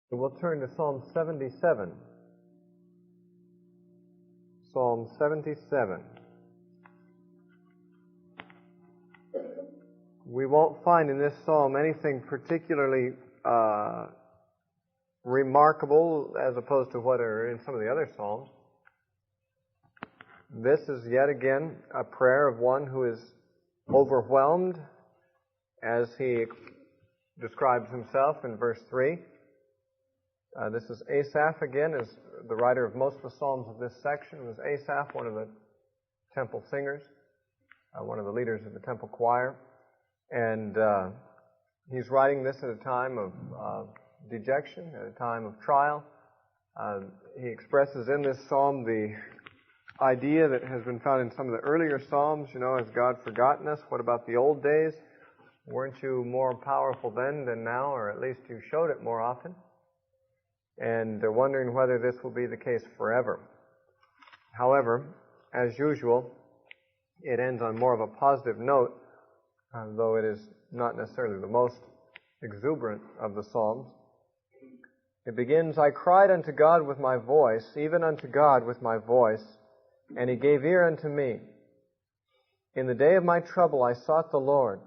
So we'll turn to Psalm 77. Psalm 77. We won't find in this psalm anything particularly remarkable as opposed to what are in some of the other psalms. This is yet again a prayer of one who is overwhelmed, as he describes himself in verse 3. This is Asaph again, as the writer of most of the psalms of this section was Asaph, one of the temple singers, one of the leaders of the temple choir. And he's writing this at a time of dejection, at a time of trial. He expresses in this psalm the idea that has been found in some of the earlier psalms, has God forgotten us? What about the old days? Weren't you more powerful then than now, or at least you showed it more often? And they're wondering whether this will be the case forever. However, as usual, it ends on more of a positive note, though it is not necessarily the most exuberant of the Psalms. It begins, I cried unto God with my voice, even unto God with my voice, and He gave ear unto me. In the day of my trouble I sought the Lord.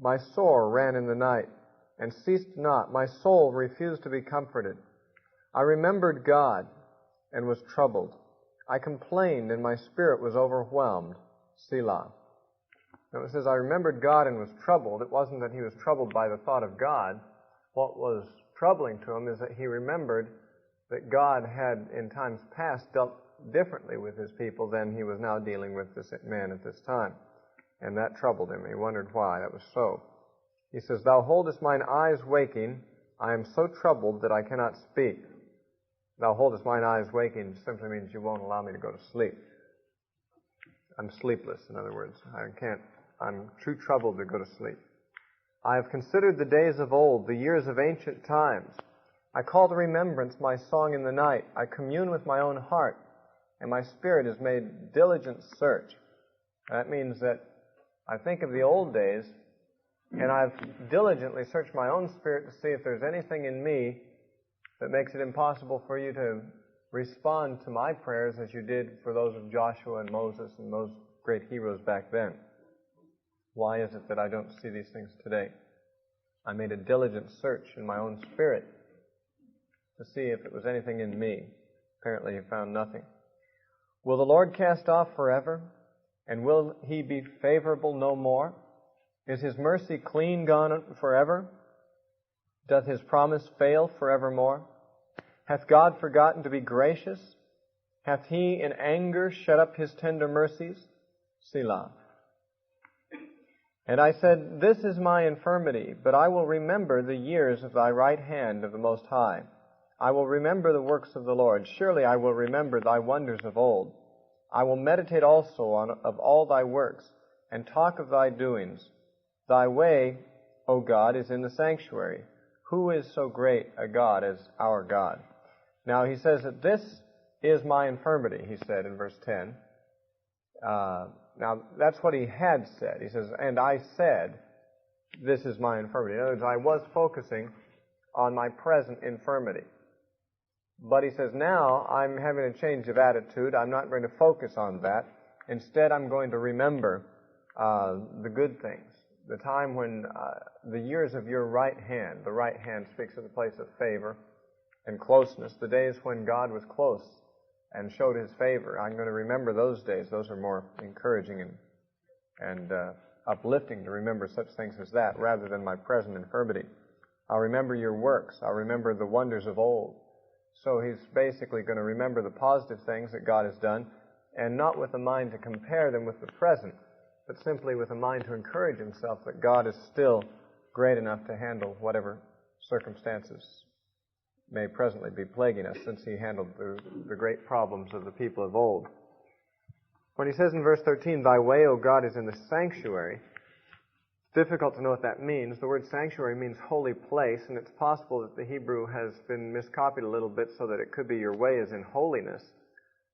My sore ran in the night, and ceased not. My soul refused to be comforted. I remembered God, and was troubled. I complained, and my spirit was overwhelmed. Selah. Now it says, I remembered God and was troubled. It wasn't that he was troubled by the thought of God. What was troubling to him is that he remembered that God had in times past dealt differently with his people than he was now dealing with this man at this time. And that troubled him. He wondered why that was so. He says, Thou holdest mine eyes waking. I am so troubled that I cannot speak. Thou holdest mine eyes waking simply means you won't allow me to go to sleep. I'm sleepless, in other words. I'm too troubled to go to sleep. I have considered the days of old, the years of ancient times. I call to remembrance my song in the night. I commune with my own heart, and my spirit has made diligent search. That means that I think of the old days, and I've diligently searched my own spirit to see if there's anything in me that makes it impossible for you to respond to my prayers as you did for those of Joshua and Moses and those great heroes back then. Why is it that I don't see these things today? I made a diligent search in my own spirit to see if it was anything in me. Apparently he found nothing. Will the Lord cast off forever? And will He be favorable no more? Is His mercy clean gone forever? Doth His promise fail forevermore? Hath God forgotten to be gracious? Hath He in anger shut up His tender mercies? Selah. And I said, This is my infirmity, but I will remember the years of Thy right hand of the Most High. I will remember the works of the Lord. Surely I will remember Thy wonders of old. I will meditate also of all Thy works, and talk of Thy doings. Thy way, O God, is in the sanctuary. Who is so great a God as our God? Now he says that this is my infirmity, he said in verse 10. Now that's what he had said. He says, and I said, this is my infirmity. In other words, I was focusing on my present infirmity. But he says, now I'm having a change of attitude. I'm not going to focus on that. Instead, I'm going to remember the good things. The time when the years of your right hand, the right hand speaks of the place of favor and closeness, the days when God was close and showed His favor. I'm going to remember those days. Those are more encouraging and uplifting to remember such things as that rather than my present infirmity. I'll remember your works. I'll remember the wonders of old. So he's basically going to remember the positive things that God has done, and not with a mind to compare them with the present, but simply with a mind to encourage himself that God is still great enough to handle whatever circumstances may presently be plaguing us, since He handled the great problems of the people of old. When he says in verse 13, Thy way, O God, is in the sanctuary, it's difficult to know what that means. The word sanctuary means holy place, and it's possible that the Hebrew has been miscopied a little bit so that it could be your way is in holiness.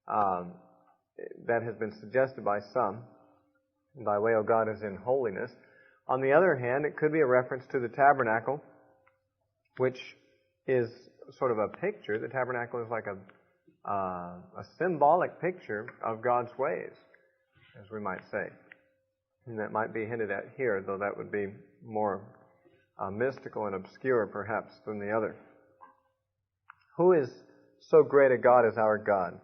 That has been suggested by some. Thy way, O God, is in holiness. On the other hand, it could be a reference to the tabernacle, which is sort of a picture. The tabernacle is like a symbolic picture of God's ways, as we might say. And that might be hinted at here, though that would be more mystical and obscure, perhaps, than the other. Who is so great a God as our God?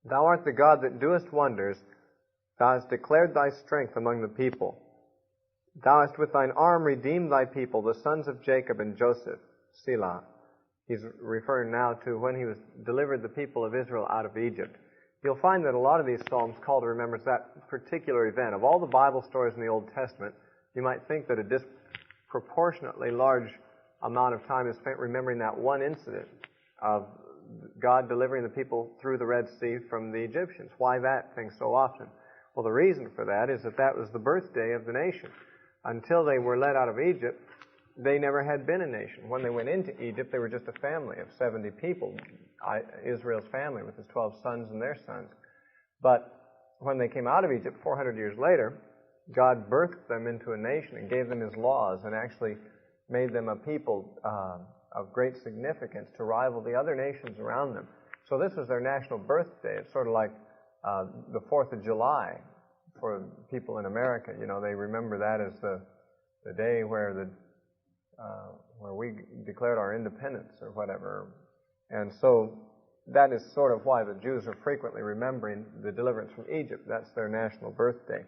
Thou art the God that doest wonders. Thou hast declared thy strength among the people. Thou hast with thine arm redeemed thy people, the sons of Jacob and Joseph. Selah. He's referring now to when he was delivered the people of Israel out of Egypt. You'll find that a lot of these Psalms call to remembrance that particular event. Of all the Bible stories in the Old Testament, you might think that a disproportionately large amount of time is spent remembering that one incident of God delivering the people through the Red Sea from the Egyptians. Why that thing so often? Well, the reason for that is that was the birthday of the nation. Until they were led out of Egypt, they never had been a nation. When they went into Egypt, they were just a family of 70 people, Israel's family with his 12 sons and their sons. But when they came out of Egypt 400 years later, God birthed them into a nation and gave them his laws and actually made them a people of great significance to rival the other nations around them. So this was their national birthday. It's sort of like the 4th of July for people in America. You know, they remember that as the day where we declared our independence or whatever. And so that is sort of why the Jews are frequently remembering the deliverance from Egypt. That's their national birthday.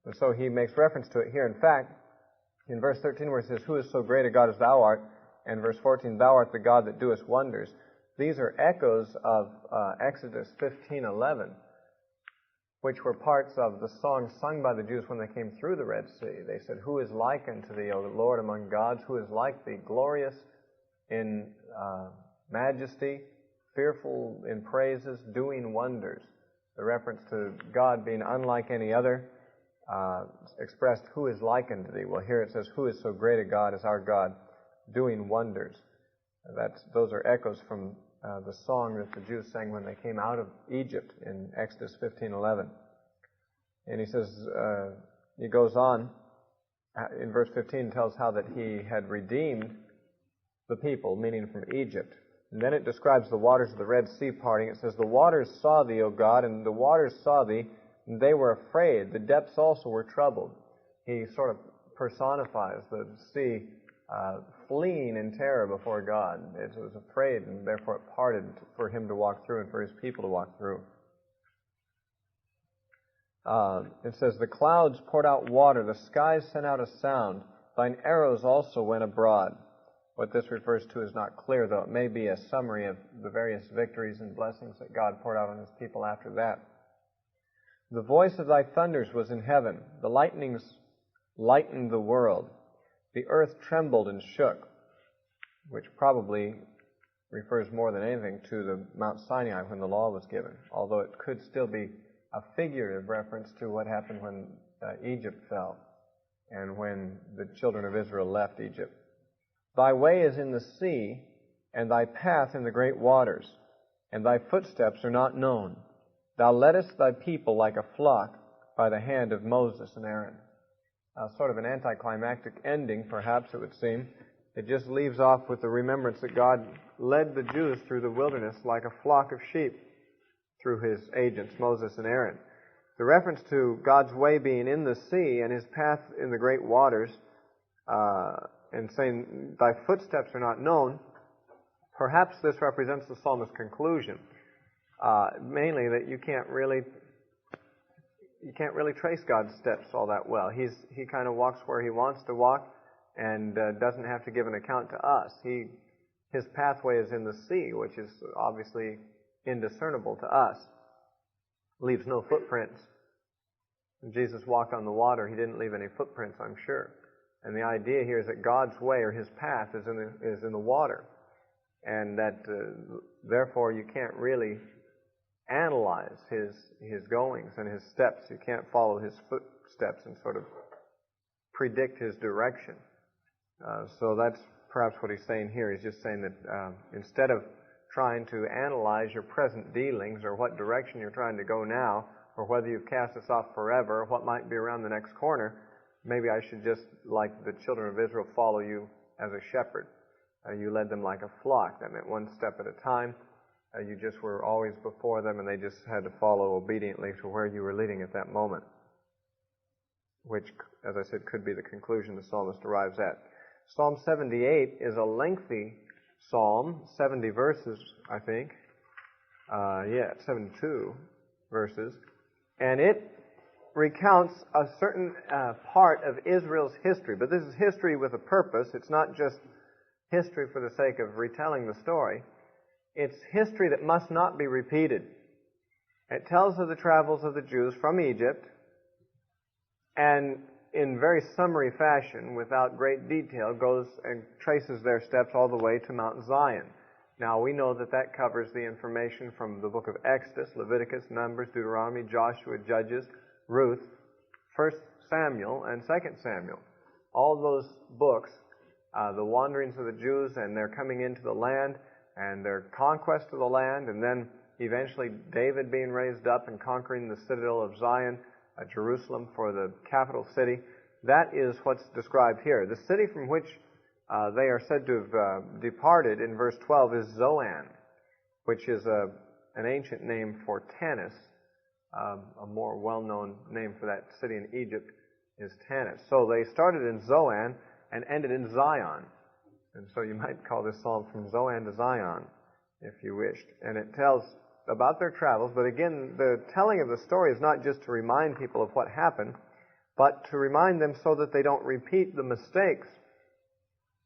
And so he makes reference to it here. In fact, in verse 13 where it says, Who is so great a God as thou art? And verse 14, Thou art the God that doest wonders. These are echoes of Exodus 15:11, which were parts of the song sung by the Jews when they came through the Red Sea. They said, Who is like unto thee, O Lord among gods? Who is like thee, glorious in majesty, fearful in praises, doing wonders? The reference to God being unlike any other, expressed, Who is like unto thee? Well, here it says, Who is so great a God as our God, doing wonders? Those are echoes from the song that the Jews sang when they came out of Egypt in Exodus 15:11. And he says, he goes on, in verse 15 tells how that he had redeemed the people, meaning from Egypt. And then it describes the waters of the Red Sea parting. It says, The waters saw thee, O God, and the waters saw thee, and they were afraid. The depths also were troubled. He sort of personifies the sea fleeing in terror before God. It was afraid, and therefore it parted for him to walk through and for his people to walk through. It says, The clouds poured out water, the skies sent out a sound, thine arrows also went abroad. What this refers to is not clear, though it may be a summary of the various victories and blessings that God poured out on his people after that. The voice of thy thunders was in heaven, the lightnings lightened the world. The earth trembled and shook, which probably refers more than anything to the Mount Sinai when the law was given, although it could still be a figurative reference to what happened when Egypt fell and when the children of Israel left Egypt. Thy way is in the sea, and thy path in the great waters, and thy footsteps are not known. Thou leddest thy people like a flock by the hand of Moses and Aaron. Sort of an anticlimactic ending, perhaps it would seem. It just leaves off with the remembrance that God led the Jews through the wilderness like a flock of sheep through his agents, Moses and Aaron. The reference to God's way being in the sea and his path in the great waters, and saying, Thy footsteps are not known, perhaps this represents the psalmist's conclusion. Mainly that you can't really trace God's steps all that well. He kind of walks where he wants to walk and doesn't have to give an account to us. His pathway is in the sea, which is obviously indiscernible to us. Leaves no footprints. When Jesus walked on the water, he didn't leave any footprints, I'm sure. And the idea here is that God's way or his path is in the water, and that therefore you can't really analyze his goings and his steps. You can't follow his footsteps and sort of predict his direction. So that's perhaps what he's saying here. He's just saying that instead of trying to analyze your present dealings or what direction you're trying to go now, or whether you've cast us off forever, or what might be around the next corner, maybe I should just, like the children of Israel, follow you as a shepherd. You led them like a flock. That meant one step at a time. You just were always before them, and they just had to follow obediently to where you were leading at that moment, which, as I said, could be the conclusion the psalmist arrives at. Psalm 78 is a lengthy psalm, 70 verses, I think. 72 verses. And it recounts a certain part of Israel's history. But this is history with a purpose. It's not just history for the sake of retelling the story. It's history that must not be repeated. It tells of the travels of the Jews from Egypt, and in very summary fashion, without great detail, goes and traces their steps all the way to Mount Zion. Now, we know that that covers the information from the book of Exodus, Leviticus, Numbers, Deuteronomy, Joshua, Judges, Ruth, 1 Samuel, and 2 Samuel. All those books, the wanderings of the Jews and their coming into the land and their conquest of the land, and then eventually David being raised up and conquering the citadel of Zion, Jerusalem for the capital city. That is what's described here. The city from which they are said to have departed in verse 12 is Zoan, which is an ancient name for Tanis. A more well-known name for that city in Egypt is Tanis. So they started in Zoan and ended in Zion. And so you might call this psalm From Zoan to Zion, if you wished. And it tells about their travels, but again, the telling of the story is not just to remind people of what happened, but to remind them so that they don't repeat the mistakes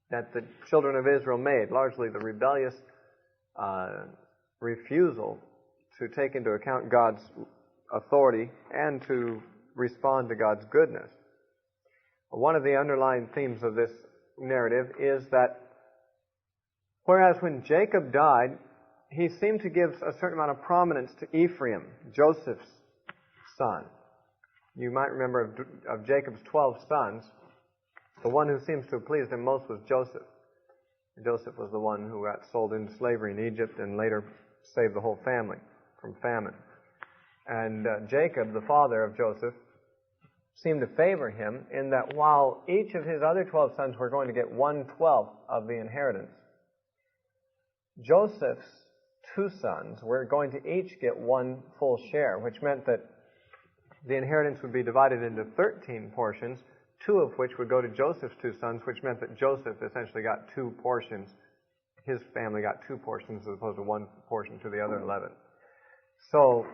that the children of Israel made, largely the rebellious refusal to take into account God's authority and to respond to God's goodness. One of the underlying themes of this narrative is that whereas when Jacob died, he seemed to give a certain amount of prominence to Ephraim, Joseph's son. You might remember of Jacob's 12 sons, the one who seems to have pleased him most was Joseph. Joseph was the one who got sold into slavery in Egypt and later saved the whole family from famine. And Jacob, the father of Joseph, seemed to favor him in that while each of his other 12 sons were going to get 1/12 of the inheritance, Joseph's 2 sons were going to each get 1 full share, which meant that the inheritance would be divided into 13 portions, 2 of which would go to Joseph's 2 sons, which meant that Joseph essentially got 2 portions. His family got 2 portions as opposed to 1 portion to the other 11. So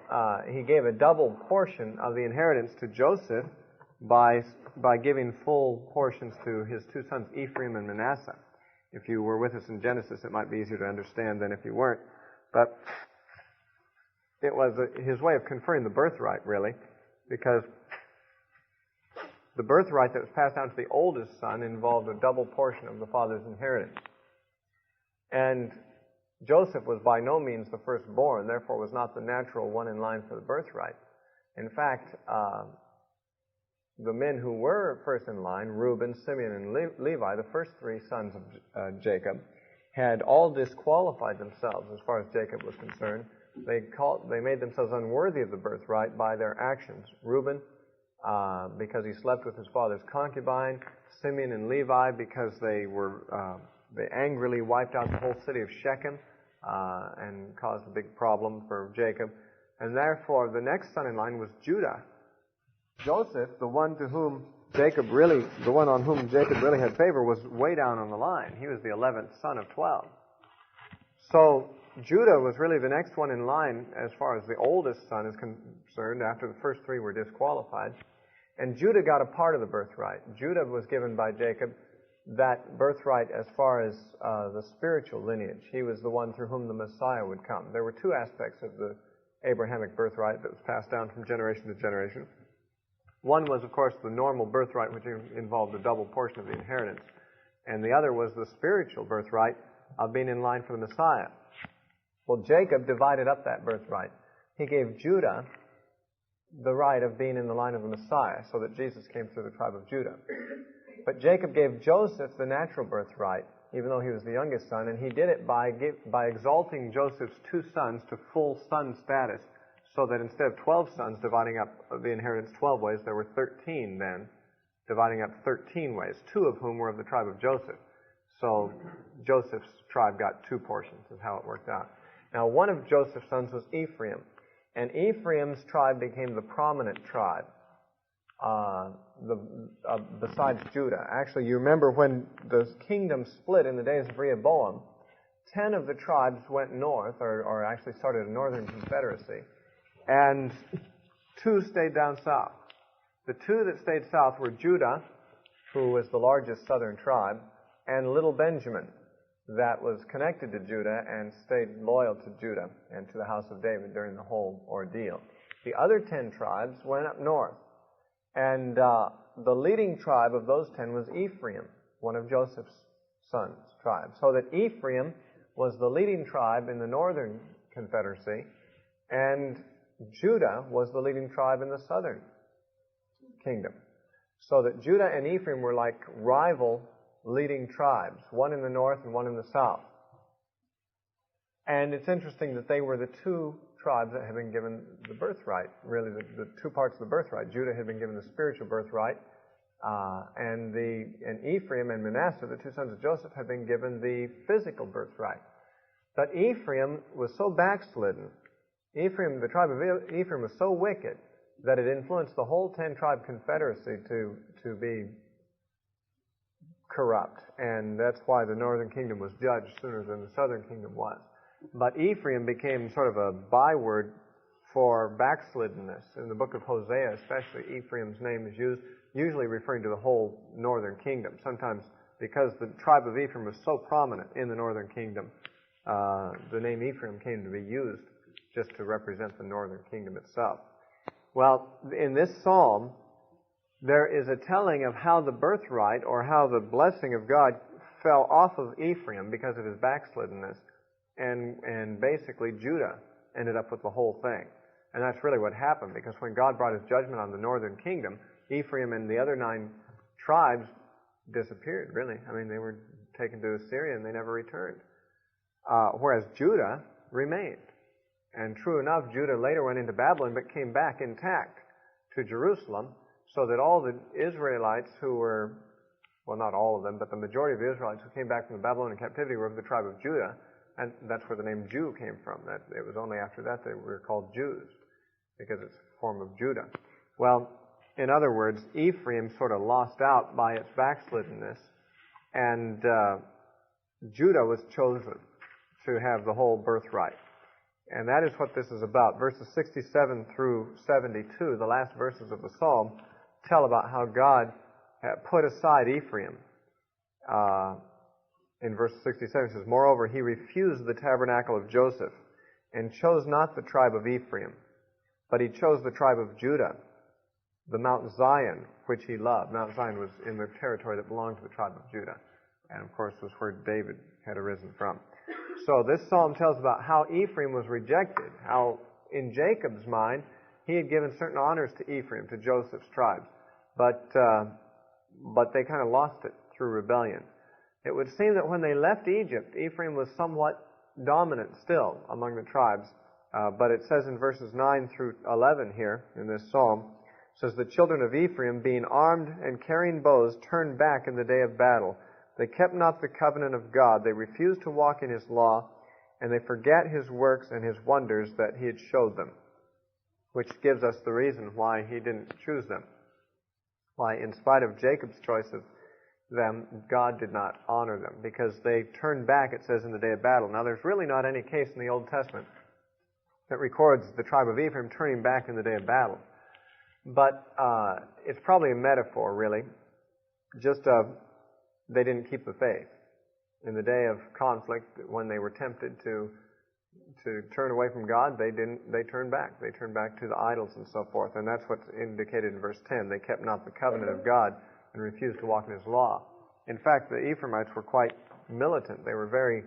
he gave a double portion of the inheritance to Joseph by giving full portions to his 2 sons, Ephraim and Manasseh. If you were with us in Genesis, it might be easier to understand than if you weren't. But it was his way of conferring the birthright, really, because the birthright that was passed down to the oldest son involved a double portion of the father's inheritance. And Joseph was by no means the firstborn, therefore was not the natural one in line for the birthright. In fact, the men who were first in line, Reuben, Simeon, and Levi, the first 3 sons of Jacob, had all disqualified themselves as far as Jacob was concerned. They made themselves unworthy of the birthright by their actions. Reuben, because he slept with his father's concubine. Simeon and Levi, because they angrily wiped out the whole city of Shechem and caused a big problem for Jacob. And therefore, the next son in line was Judah. Joseph, the one on whom Jacob really had favor, was way down on the line. He was the 11th son of 12. So Judah was really the next one in line as far as the oldest son is concerned, after the first 3 were disqualified. And Judah got a part of the birthright. Judah was given by Jacob that birthright as far as the spiritual lineage. He was the one through whom the Messiah would come. There were 2 aspects of the Abrahamic birthright that was passed down from generation to generation. One was, of course, the normal birthright, which involved a double portion of the inheritance. And the other was the spiritual birthright of being in line for the Messiah. Well, Jacob divided up that birthright. He gave Judah the right of being in the line of the Messiah, so that Jesus came through the tribe of Judah. But Jacob gave Joseph the natural birthright, even though he was the youngest son, and he did it by exalting Joseph's 2 sons to full son status, so that instead of 12 sons dividing up the inheritance 12 ways, there were 13 then, dividing up 13 ways, 2 of whom were of the tribe of Joseph. So Joseph's tribe got 2 portions, is how it worked out. Now, one of Joseph's sons was Ephraim, and Ephraim's tribe became the prominent tribe besides Judah. Actually, you remember when the kingdom split in the days of Rehoboam, 10 of the tribes went north, or actually started a northern confederacy, and 2 stayed down south. The 2 that stayed south were Judah, who was the largest southern tribe, and little Benjamin, that was connected to Judah and stayed loyal to Judah and to the house of David during the whole ordeal. The other 10 tribes went up north, and the leading tribe of those 10 was Ephraim, one of Joseph's sons' tribes. So that Ephraim was the leading tribe in the northern confederacy, and Judah was the leading tribe in the southern kingdom. So that Judah and Ephraim were like rival leading tribes, one in the north and one in the south. And it's interesting that they were the 2 tribes that had been given the birthright, really the 2 parts of the birthright. Judah had been given the spiritual birthright, and Ephraim and Manasseh, the 2 sons of Joseph, had been given the physical birthright. But Ephraim was so backslidden, the tribe of Ephraim was so wicked that it influenced the whole 10-tribe confederacy to be corrupt. And that's why the northern kingdom was judged sooner than the southern kingdom was. But Ephraim became sort of a byword for backsliddenness. In the book of Hosea especially, Ephraim's name is used, usually referring to the whole northern kingdom. Sometimes because the tribe of Ephraim was so prominent in the northern kingdom, the name Ephraim came to be used just to represent the northern kingdom itself. Well, in this psalm, there is a telling of how the birthright, or how the blessing of God, fell off of Ephraim because of his backsliddenness, and basically Judah ended up with the whole thing. And that's really what happened, because when God brought his judgment on the northern kingdom, Ephraim and the other 9 tribes disappeared, really. I mean, they were taken to Assyria and they never returned. Whereas Judah remained. And true enough, Judah later went into Babylon, but came back intact to Jerusalem, so that all the Israelites who were, well, not all of them, but the majority of the Israelites who came back from the Babylonian captivity were of the tribe of Judah, and that's where the name Jew came from. That it was only after that they were called Jews, because it's a form of Judah. Well, in other words, Ephraim sort of lost out by its backsliddenness, and Judah was chosen to have the whole birthright. And that is what this is about. Verses 67 through 72, the last verses of the psalm, tell about how God put aside Ephraim. In verse 67 it says, "Moreover, he refused the tabernacle of Joseph, and chose not the tribe of Ephraim, but he chose the tribe of Judah, the Mount Zion, which he loved." Mount Zion was in the territory that belonged to the tribe of Judah, and of course was where David had arisen from. So this psalm tells about how Ephraim was rejected, how in Jacob's mind he had given certain honors to Ephraim, to Joseph's tribes, but they kind of lost it through rebellion. It would seem that when they left Egypt, Ephraim was somewhat dominant still among the tribes, but it says in verses 9 through 11 here in this psalm, it says, "The children of Ephraim, being armed and carrying bows, turned back in the day of battle. They kept not the covenant of God. They refused to walk in his law, and they forget his works and his wonders that he had showed them." Which gives us the reason why he didn't choose them. Why, in spite of Jacob's choice of them, God did not honor them, because they turned back, it says, in the day of battle. Now, there's really not any case in the Old Testament that records the tribe of Ephraim turning back in the day of battle. But it's probably a metaphor, really, just of they didn't keep the faith. In the day of conflict, when they were tempted to turn away from God, they turned back. They turned back to the idols and so forth. And that's what's indicated in verse 10. They kept not the covenant of God and refused to walk in his law. In fact, the Ephraimites were quite militant. They were very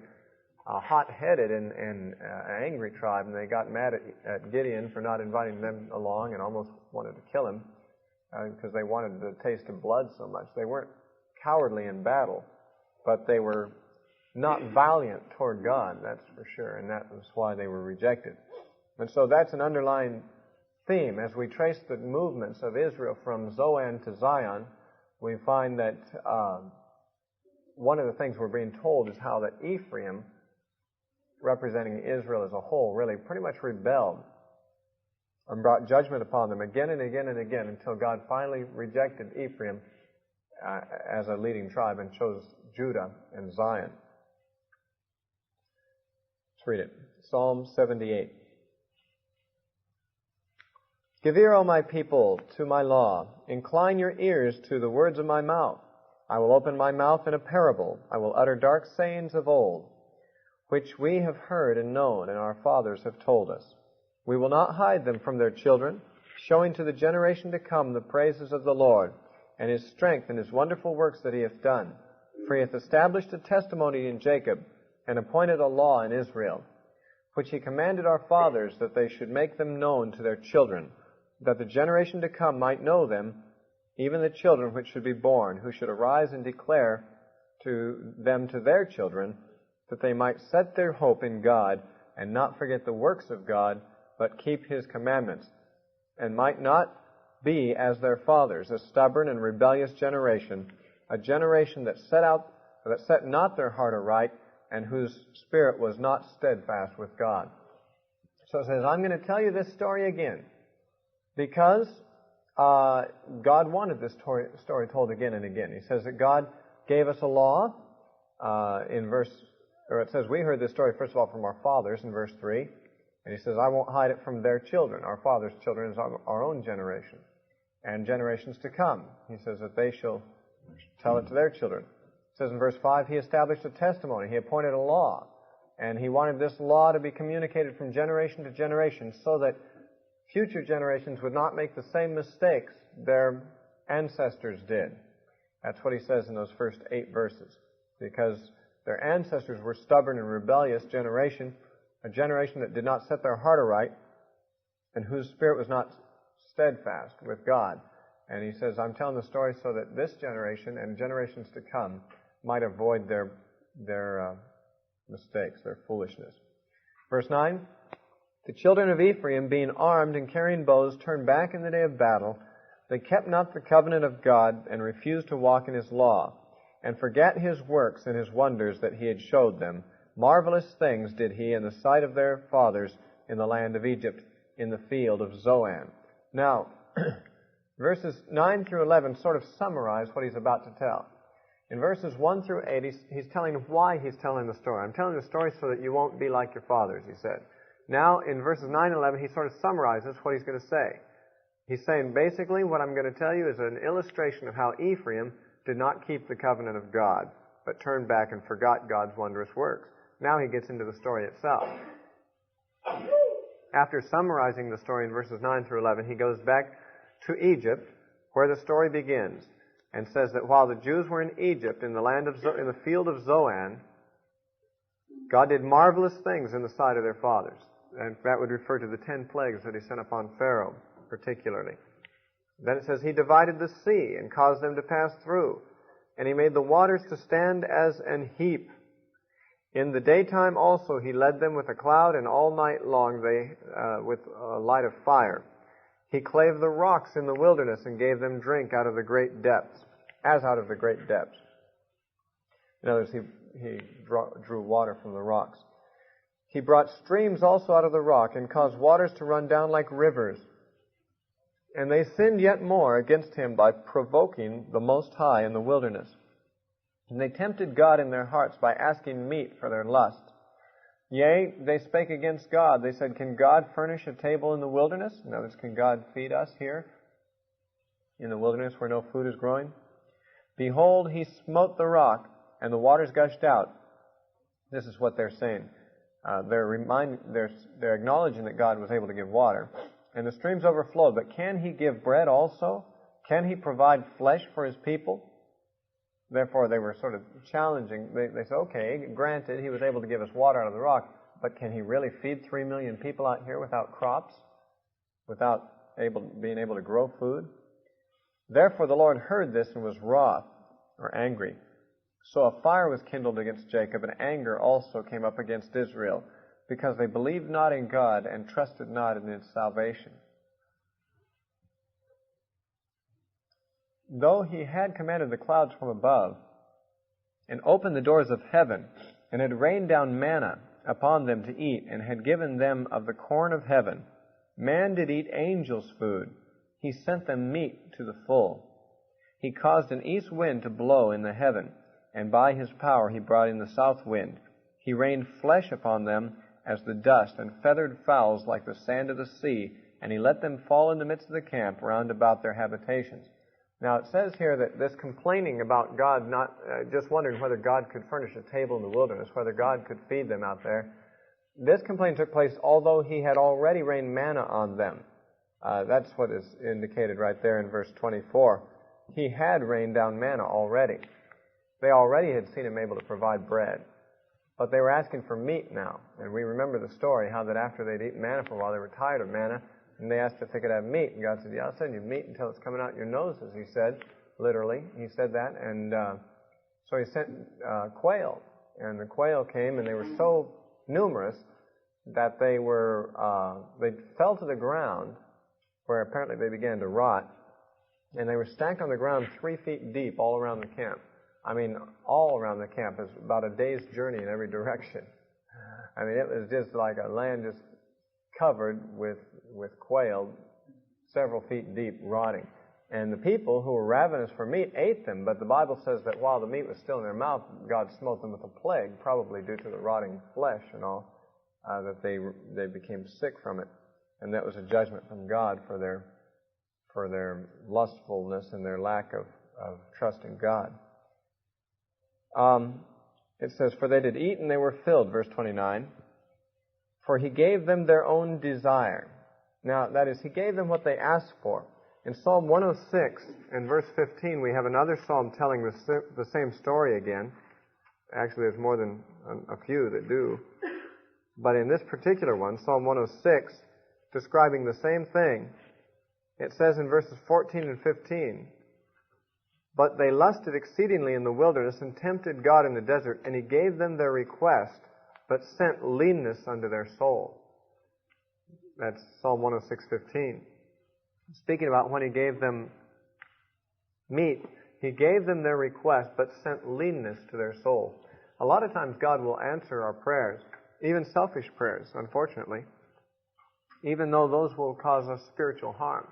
hot-headed and angry tribe, and they got mad at Gideon for not inviting them along and almost wanted to kill him because they wanted the taste of blood so much. They weren't cowardly in battle, but they were not valiant toward God, that's for sure, and that was why they were rejected. And so that's an underlying theme. As we trace the movements of Israel from Zoan to Zion, we find that one of the things we're being told is how that Ephraim, representing Israel as a whole, really pretty much rebelled and brought judgment upon them again and again and again until God finally rejected Ephraim as a leading tribe and chose Judah and Zion. Let's read it. Psalm 78. Give ear, O my people, to my law. Incline your ears to the words of my mouth. I will open my mouth in a parable. I will utter dark sayings of old, which we have heard and known, and our fathers have told us. We will not hide them from their children, showing to the generation to come the praises of the Lord, and His strength and His wonderful works that He hath done. For He hath established a testimony in Jacob, and appointed a law in Israel, which He commanded our fathers, that they should make them known to their children, that the generation to come might know them, even the children which should be born, who should arise and declare to them to their children, that they might set their hope in God, and not forget the works of God, but keep His commandments, and might not be as their fathers, a stubborn and rebellious generation, a generation that set not their heart aright, and whose spirit was not steadfast with God. So it says, I'm going to tell you this story again, because God wanted this story told again and again. He says that God gave us a law. It says we heard this story first of all from our fathers in verse 3. And He says, I won't hide it from their children. Our fathers' children is our own generation. And generations to come. He says that they shall tell it to their children. It says in verse 5, He established a testimony. He appointed a law. And He wanted this law to be communicated from generation to generation so that future generations would not make the same mistakes their ancestors did. That's what He says in those first 8 verses. Because their ancestors were stubborn and rebellious generation, a generation that did not set their heart aright, and whose spirit was not steadfast with God. And He says, I'm telling the story so that this generation and generations to come might avoid their mistakes, their foolishness. Verse 9, the children of Ephraim, being armed and carrying bows, turned back in the day of battle. They kept not the covenant of God, and refused to walk in His law, and forgat His works and His wonders that He had showed them. Marvelous things did He in the sight of their fathers in the land of Egypt, in the field of Zoan. Now, verses 9 through 11 sort of summarize what He's about to tell. In verses 1 through 8, he's telling why He's telling the story. I'm telling the story so that you won't be like your fathers, He said. Now, in verses 9 and 11, He sort of summarizes what He's going to say. He's saying, basically, what I'm going to tell you is an illustration of how Ephraim did not keep the covenant of God, but turned back and forgot God's wondrous works. Now He gets into the story itself. After summarizing the story in verses 9 through 11, He goes back to Egypt, where the story begins, and says that while the Jews were in Egypt, in the field of Zoan, God did marvelous things in the sight of their fathers. And that would refer to the 10 plagues that He sent upon Pharaoh, particularly. Then it says, He divided the sea and caused them to pass through, and He made the waters to stand as an heap. In the daytime also He led them with a cloud, and all night long with a light of fire. He clave the rocks in the wilderness and gave them drink out of the great depths, as out of the great depths. In other words, He drew water from the rocks. He brought streams also out of the rock, and caused waters to run down like rivers. And they sinned yet more against Him by provoking the Most High in the wilderness. And they tempted God in their hearts by asking meat for their lust. Yea, they spake against God. They said, can God furnish a table in the wilderness? In other words, can God feed us here in the wilderness where no food is growing? Behold, He smote the rock, and the waters gushed out. This is what they're saying. They're acknowledging that God was able to give water. And the streams overflowed. But can He give bread also? Can He provide flesh for His people? Therefore, they were sort of challenging. They said, okay, granted, He was able to give us water out of the rock, but can He really feed 3 million people out here without crops? Without being able to grow food? Therefore, the Lord heard this and was wroth, or angry. So a fire was kindled against Jacob, and anger also came up against Israel, because they believed not in God and trusted not in His salvation. Though He had commanded the clouds from above, and opened the doors of heaven, and had rained down manna upon them to eat, and had given them of the corn of heaven. Man did eat angels' food. He sent them meat to the full. He caused an east wind to blow in the heaven, and by his power he brought in the south wind. He rained flesh upon them as the dust, and feathered fowls like the sand of the sea, and he let them fall in the midst of the camp round about their habitations. Now it says here that this complaining about God, not just wondering whether God could furnish a table in the wilderness, whether God could feed them out there, this complaint took place although he had already rained manna on them. That's what is indicated right there in verse 24. He had rained down manna already. They already had seen him able to provide bread. But they were asking for meat now. And we remember the story, how that after they'd eaten manna for a while, they were tired of manna, and they asked if they could have meat. And God said, yeah, I'll send you meat until it's coming out your noses, he said, literally. He said that. And so he sent quail. And the quail came, and they were so numerous that they fell to the ground, where apparently they began to rot. And they were stacked on the ground 3 feet deep all around the camp. I mean, all around the camp. It's about a day's journey in every direction. I mean, it was just like a land just covered with quail several feet deep, rotting. And the people who were ravenous for meat ate them, but the Bible says that while the meat was still in their mouth, God smote them with a plague, probably due to the rotting flesh and all, that they became sick from it. And that was a judgment from God for their lustfulness and their lack of trust in God. It says, for they did eat and they were filled, verse 29. For he gave them their own desire. Now, that is, he gave them what they asked for. In Psalm 106 and verse 15, we have another psalm telling the same story again. Actually, there's more than a few that do. But in this particular one, Psalm 106, describing the same thing, it says in verses 14 and 15, but they lusted exceedingly in the wilderness and tempted God in the desert, and he gave them their request, but sent leanness unto their soul. That's Psalm 106:15. Speaking about when he gave them meat, he gave them their request, but sent leanness to their soul. A lot of times God will answer our prayers, even selfish prayers, unfortunately, even though those will cause us spiritual harm.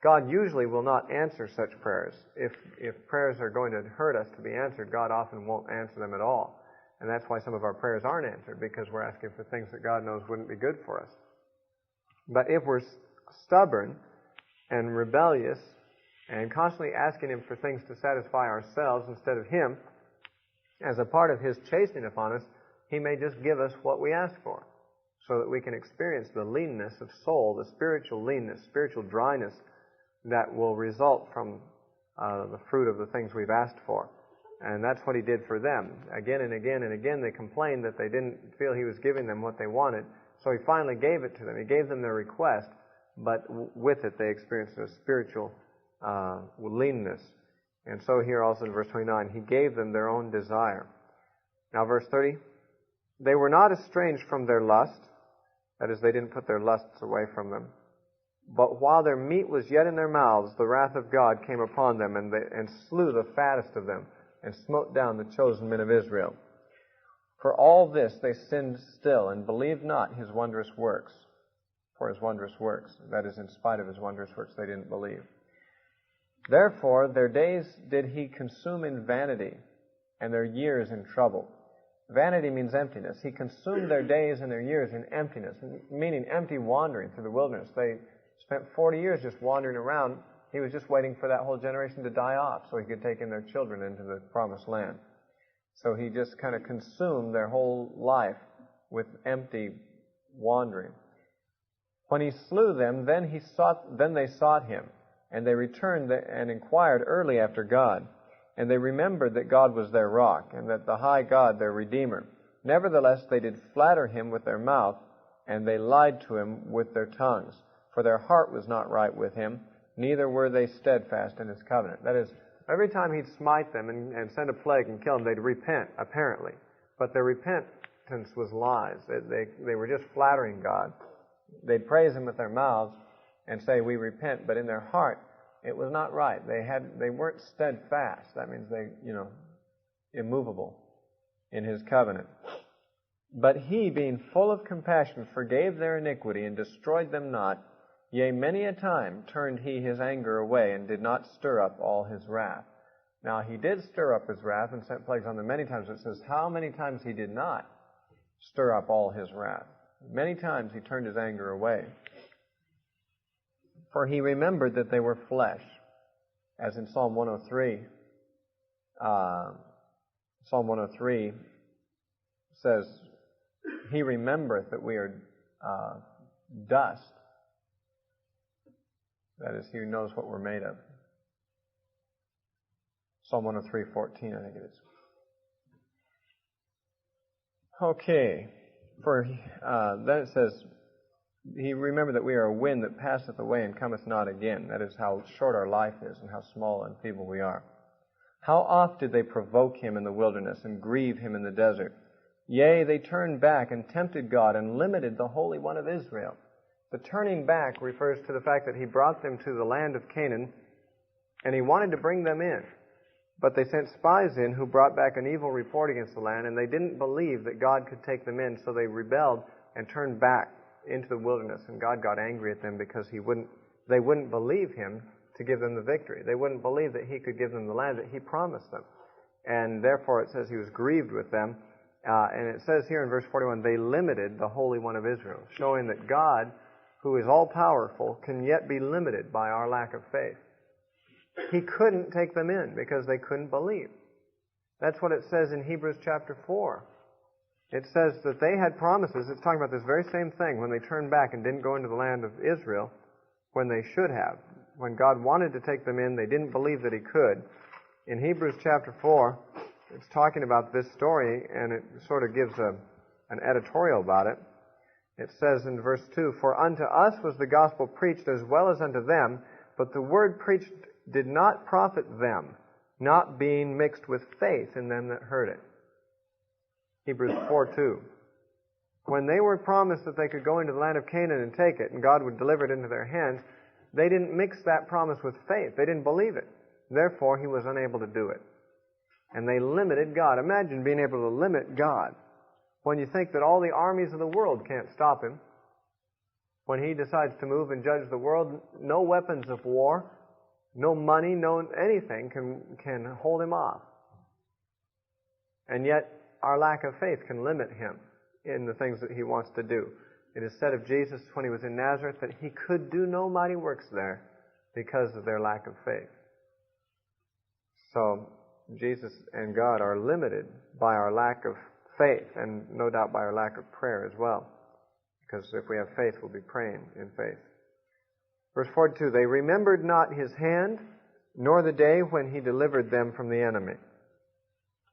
God usually will not answer such prayers. If prayers are going to hurt us to be answered, God often won't answer them at all. And that's why some of our prayers aren't answered, because we're asking for things that God knows wouldn't be good for us. But if we're stubborn and rebellious and constantly asking him for things to satisfy ourselves instead of him, as a part of his chastening upon us, he may just give us what we ask for, so that we can experience the leanness of soul, the spiritual leanness, spiritual dryness that will result from the fruit of the things we've asked for. And that's what he did for them. Again and again and again they complained that they didn't feel he was giving them what they wanted. So he finally gave it to them. He gave them their request, but with it they experienced a spiritual leanness. And so here also in verse 29, he gave them their own desire. Now verse 30, they were not estranged from their lust, that is, they didn't put their lusts away from them. But while their meat was yet in their mouths, the wrath of God came upon them, and slew the fattest of them, and smote down the chosen men of Israel. For all this they sinned still, and believed not his wondrous works. For his wondrous works, that is, in spite of his wondrous works, they didn't believe. Therefore their days did he consume in vanity, and their years in trouble. Vanity means emptiness. He consumed their days and their years in emptiness, meaning empty wandering through the wilderness. They spent 40 years just wandering around. He was just waiting for that whole generation to die off so he could take in their children into the promised land. So he just kind of consumed their whole life with empty wandering. When he slew them, then they sought him, and they returned and inquired early after God. And they remembered that God was their rock, and that the high God their Redeemer. Nevertheless, they did flatter him with their mouth, and they lied to him with their tongues. For their heart was not right with him, neither were they steadfast in his covenant. That is, every time he'd smite them and send a plague and kill them, they'd repent, apparently. But their repentance was lies. They were just flattering God. They'd praise him with their mouths and say, we repent, but in their heart, it was not right. They weren't steadfast. That means immovable in his covenant. But he, being full of compassion, forgave their iniquity and destroyed them not. Yea, many a time turned he his anger away and did not stir up all his wrath. Now, he did stir up his wrath and sent plagues on them many times. It says how many times he did not stir up all his wrath. Many times he turned his anger away. For he remembered that they were flesh. As in Psalm 103, Psalm 103 says, he remembereth that we are dust. That is, he knows what we're made of. Psalm 103:14, I think it is. Okay. Then it says, he remembered that we are a wind that passeth away and cometh not again. That is how short our life is and how small and feeble we are. How oft did they provoke him in the wilderness and grieve him in the desert? Yea, they turned back and tempted God and limited the Holy One of Israel. The turning back refers to the fact that he brought them to the land of Canaan and he wanted to bring them in. But they sent spies in who brought back an evil report against the land, and they didn't believe that God could take them in, so they rebelled and turned back into the wilderness, and God got angry at them because they wouldn't believe him to give them the victory. They wouldn't believe that he could give them the land that he promised them. And therefore it says he was grieved with them. And it says here in verse 41, they limited the Holy One of Israel, showing that God, who is all-powerful, can yet be limited by our lack of faith. He couldn't take them in because they couldn't believe. That's what it says in Hebrews chapter 4. It says that they had promises. It's talking about this very same thing when they turned back and didn't go into the land of Israel when they should have. When God wanted to take them in, they didn't believe that he could. In Hebrews chapter 4, it's talking about this story, and it sort of gives an editorial about it. It says in verse 2, For unto us was the gospel preached as well as unto them, but the word preached did not profit them, not being mixed with faith in them that heard it. Hebrews 4:2. When they were promised that they could go into the land of Canaan and take it, and God would deliver it into their hands, they didn't mix that promise with faith. They didn't believe it. Therefore, he was unable to do it. And they limited God. Imagine being able to limit God when you think that all the armies of the world can't stop him. When he decides to move and judge the world, no weapons of war, no money, no anything can hold him off. And yet, our lack of faith can limit him in the things that he wants to do. It is said of Jesus when he was in Nazareth that he could do no mighty works there because of their lack of faith. So, Jesus and God are limited by our lack of faith, and no doubt by our lack of prayer as well. Because if we have faith, we'll be praying in faith. Verse 42, They remembered not his hand, nor the day when he delivered them from the enemy.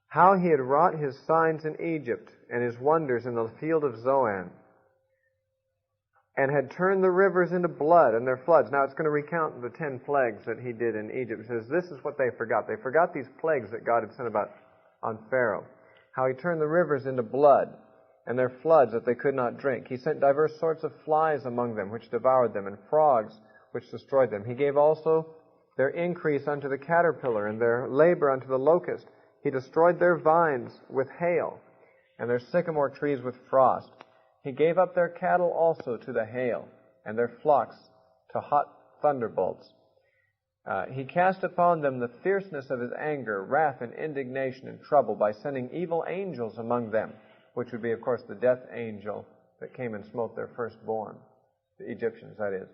How he had wrought his signs in Egypt, and his wonders in the field of Zoan, and had turned the rivers into blood and their floods. Now it's going to recount the 10 plagues that he did in Egypt. It says this is what they forgot. They forgot these plagues that God had sent about on Pharaoh. How he turned the rivers into blood, and their floods that they could not drink. He sent diverse sorts of flies among them, which devoured them, and frogs, which destroyed them. He gave also their increase unto the caterpillar, and their labor unto the locust. He destroyed their vines with hail, and their sycamore trees with frost. He gave up their cattle also to the hail, and their flocks to hot thunderbolts. He cast upon them the fierceness of his anger, wrath and indignation and trouble, by sending evil angels among them, which would be, of course, the death angel that came and smote their firstborn, the Egyptians, that is.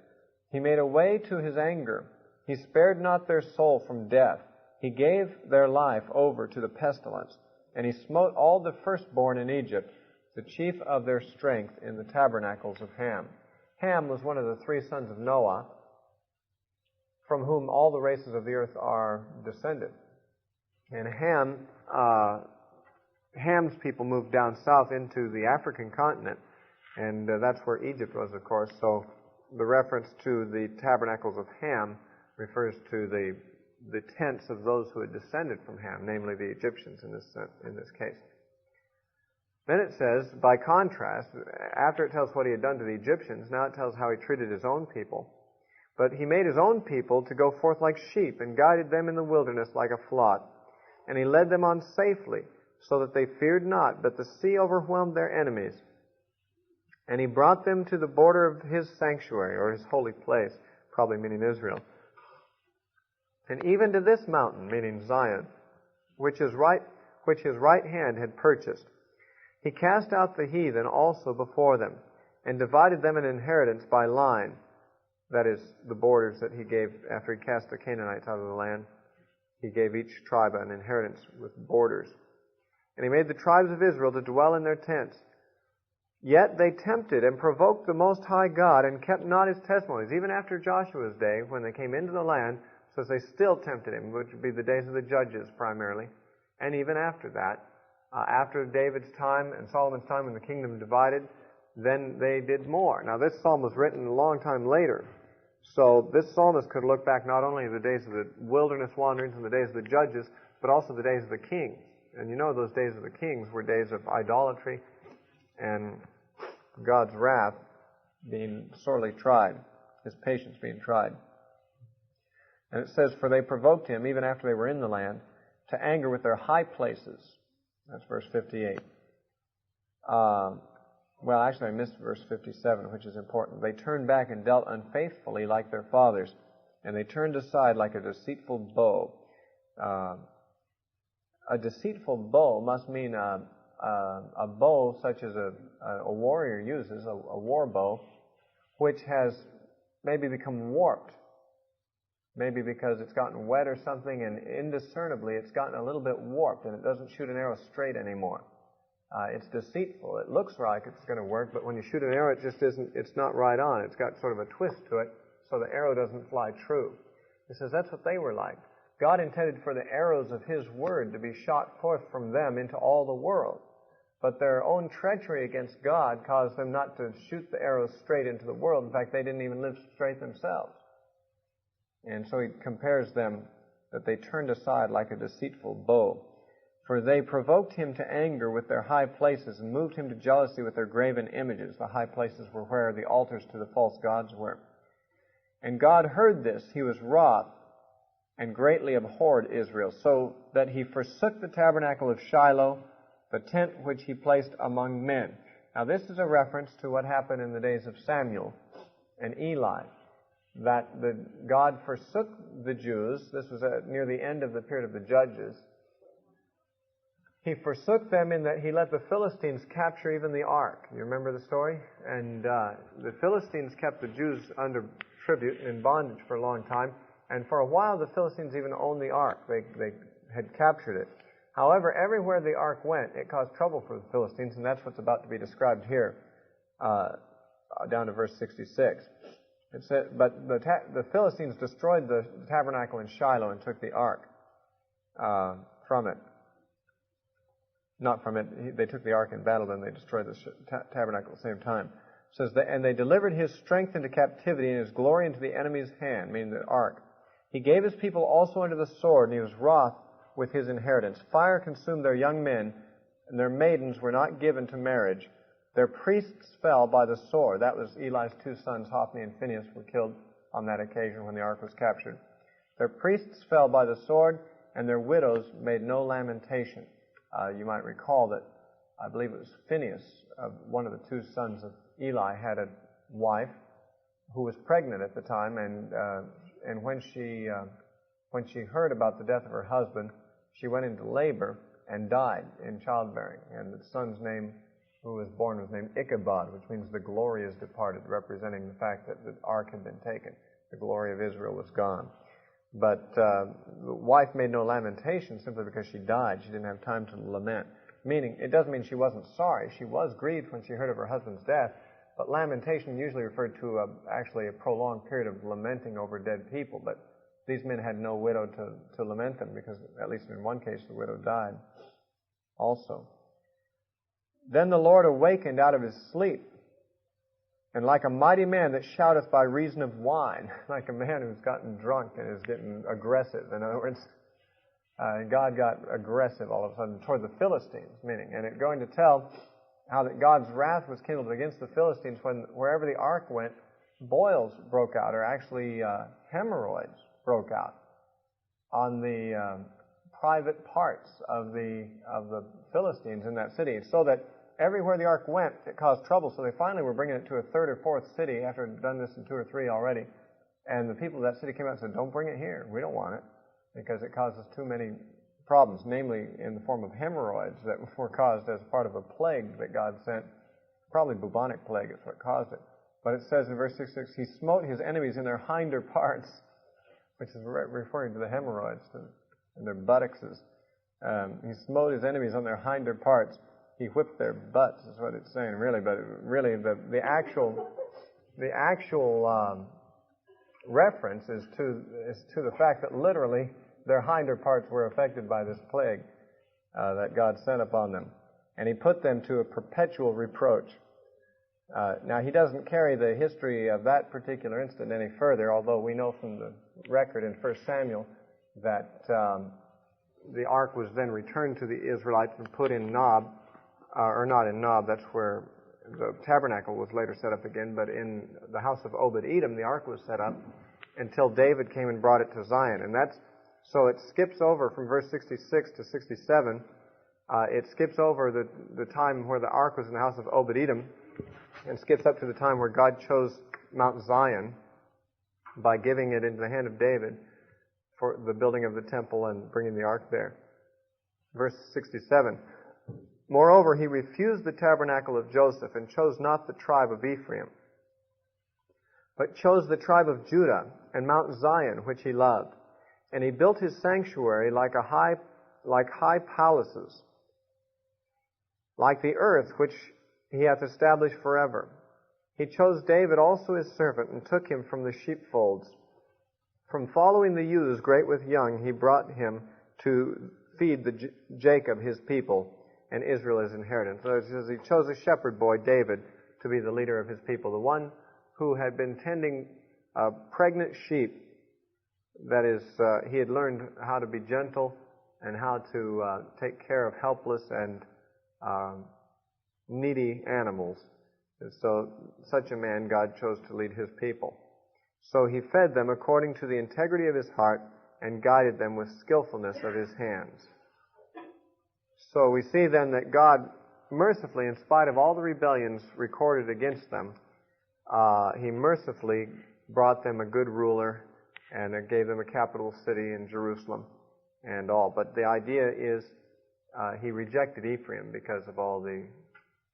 He made a way to his anger. He spared not their soul from death. He gave their life over to the pestilence, and he smote all the firstborn in Egypt, the chief of their strength in the tabernacles of Ham. Ham was one of the 3 sons of Noah, from whom all the races of the earth are descended. And Ham's people moved down south into the African continent, and that's where Egypt was, of course. So the reference to the tabernacles of Ham refers to the tents of those who had descended from Ham, namely the Egyptians in this case. Then it says, by contrast, after it tells what he had done to the Egyptians, now it tells how he treated his own people. But he made his own people to go forth like sheep, and guided them in the wilderness like a flock. And he led them on safely, so that they feared not, but the sea overwhelmed their enemies. And he brought them to the border of his sanctuary, or his holy place, probably meaning Israel. And even to this mountain, meaning Zion, which his right hand had purchased. He cast out the heathen also before them, and divided them an inheritance by line. That is, the borders that he gave after he cast the Canaanites out of the land. He gave each tribe an inheritance with borders. And he made the tribes of Israel to dwell in their tents. Yet they tempted and provoked the Most High God, and kept not his testimonies. Even after Joshua's day, when they came into the land, it says they still tempted him, which would be the days of the judges primarily. And even after that, after David's time and Solomon's time when the kingdom divided, then they did more. Now this psalm was written a long time later. So this psalmist could look back not only to the days of the wilderness wanderings and the days of the judges, but also the days of the kings. And you know those days of the kings were days of idolatry and God's wrath being sorely tried, his patience being tried. And it says, for they provoked him, even after they were in the land, to anger with their high places. That's verse 58. Well, actually I missed verse 57, which is important. They turned back and dealt unfaithfully like their fathers, and they turned aside like a deceitful bow. A deceitful bow must mean a bow such as a warrior uses, a war bow, which has maybe become warped. Maybe because it's gotten wet or something, and indiscernibly it's gotten a little bit warped, and it doesn't shoot an arrow straight anymore. It's deceitful. It looks like it's going to work, but when you shoot an arrow, it just isn't. It's not right on. It's got sort of a twist to it, so the arrow doesn't fly true. He says that's what they were like. God intended for the arrows of his word to be shot forth from them into all the world. But their own treachery against God caused them not to shoot the arrows straight into the world. In fact, they didn't even live straight themselves. And so he compares them that they turned aside like a deceitful bow. For they provoked him to anger with their high places, and moved him to jealousy with their graven images. The high places were where the altars to the false gods were. And God heard this. He was wroth, and greatly abhorred Israel, so that he forsook the tabernacle of Shiloh, the tent which he placed among men. Now this is a reference to what happened in the days of Samuel and Eli, that God forsook the Jews. This was near the end of the period of the Judges. He forsook them in that he let the Philistines capture even the ark. You remember the story? And the Philistines kept the Jews under tribute in bondage for a long time. And for a while, the Philistines even owned the ark. They had captured it. However, everywhere the ark went, it caused trouble for the Philistines, and that's what's about to be described here, down to verse 66. It said, but the Philistines destroyed the tabernacle in Shiloh and took the ark from it. Not from it. They took the ark in battle, then they destroyed the tabernacle at the same time. It says, and they delivered his strength into captivity and his glory into the enemy's hand, meaning the ark. He gave his people also unto the sword, and he was wroth with his inheritance. Fire consumed their young men, and their maidens were not given to marriage. Their priests fell by the sword. That was Eli's two sons, Hophni and Phinehas, were killed on that occasion when the ark was captured. Their priests fell by the sword, and their widows made no lamentation. You might recall that, I believe it was Phinehas, one of the two sons of Eli, had a wife who was pregnant at the time, and when she heard about the death of her husband, she went into labor and died in childbearing. And the son's name, who was born, was named Ichabod, which means the glory is departed, representing the fact that the ark had been taken. The glory of Israel was gone. But the wife made no lamentation simply because she died. She didn't have time to lament. Meaning, it doesn't mean she wasn't sorry. She was grieved when she heard of her husband's death, but lamentation usually referred to actually a prolonged period of lamenting over dead people. But these men had no widow to lament them, because at least in one case the widow died also. Then the Lord awakened out of his sleep, and like a mighty man that shouteth by reason of wine, like a man who's gotten drunk and is getting aggressive. In other words, God got aggressive all of a sudden toward the Philistines, meaning, and it's going to tell how that God's wrath was kindled against the Philistines when wherever the ark went, boils broke out, or actually hemorrhoids broke out on the private parts of the Philistines in that city, so that everywhere the ark went, it caused trouble. So they finally were bringing it to a third or fourth city after it had done this in 2 or 3 already. And the people of that city came out and said, "Don't bring it here. We don't want it because it causes too many problems," namely in the form of hemorrhoids that were caused as part of a plague that God sent. Probably bubonic plague is what caused it. But it says in verse 66, He smote His enemies in their hinder parts, which is referring to the hemorrhoids and their buttocks. He smote His enemies on their hinder parts. He whipped their butts, is what it's saying, really. But really, the actual reference is to the fact that literally their hinder parts were affected by this plague that God sent upon them. And He put them to a perpetual reproach. Now, He doesn't carry the history of that particular incident any further, although we know from the record in 1 Samuel that the ark was then returned to the Israelites and put in Nob, or not in Nob, that's where the tabernacle was later set up again, but in the house of Obed-Edom, the ark was set up until David came and brought it to Zion. And so it skips over from verse 66 to 67. It skips over the time where the ark was in the house of Obed-Edom and skips up to the time where God chose Mount Zion by giving it into the hand of David for the building of the temple and bringing the ark there. Verse 67. Moreover, He refused the tabernacle of Joseph and chose not the tribe of Ephraim, but chose the tribe of Judah and Mount Zion, which He loved. And He built His sanctuary like high palaces, like the earth which He hath established forever. He chose David also His servant, and took him from the sheepfolds. From following the ewes great with young, He brought him to feed Jacob His people, and Israel His inheritance. So it says He chose a shepherd boy, David, to be the leader of His people, the one who had been tending pregnant sheep. That is, he had learned how to be gentle and how to take care of helpless and needy animals. And so such a man God chose to lead His people. So He fed them according to the integrity of His heart and guided them with skillfulness of His hands. So we see then that God mercifully, in spite of all the rebellions recorded against them, He mercifully brought them a good ruler and gave them a capital city in Jerusalem and all. But the idea is He rejected Ephraim because of all the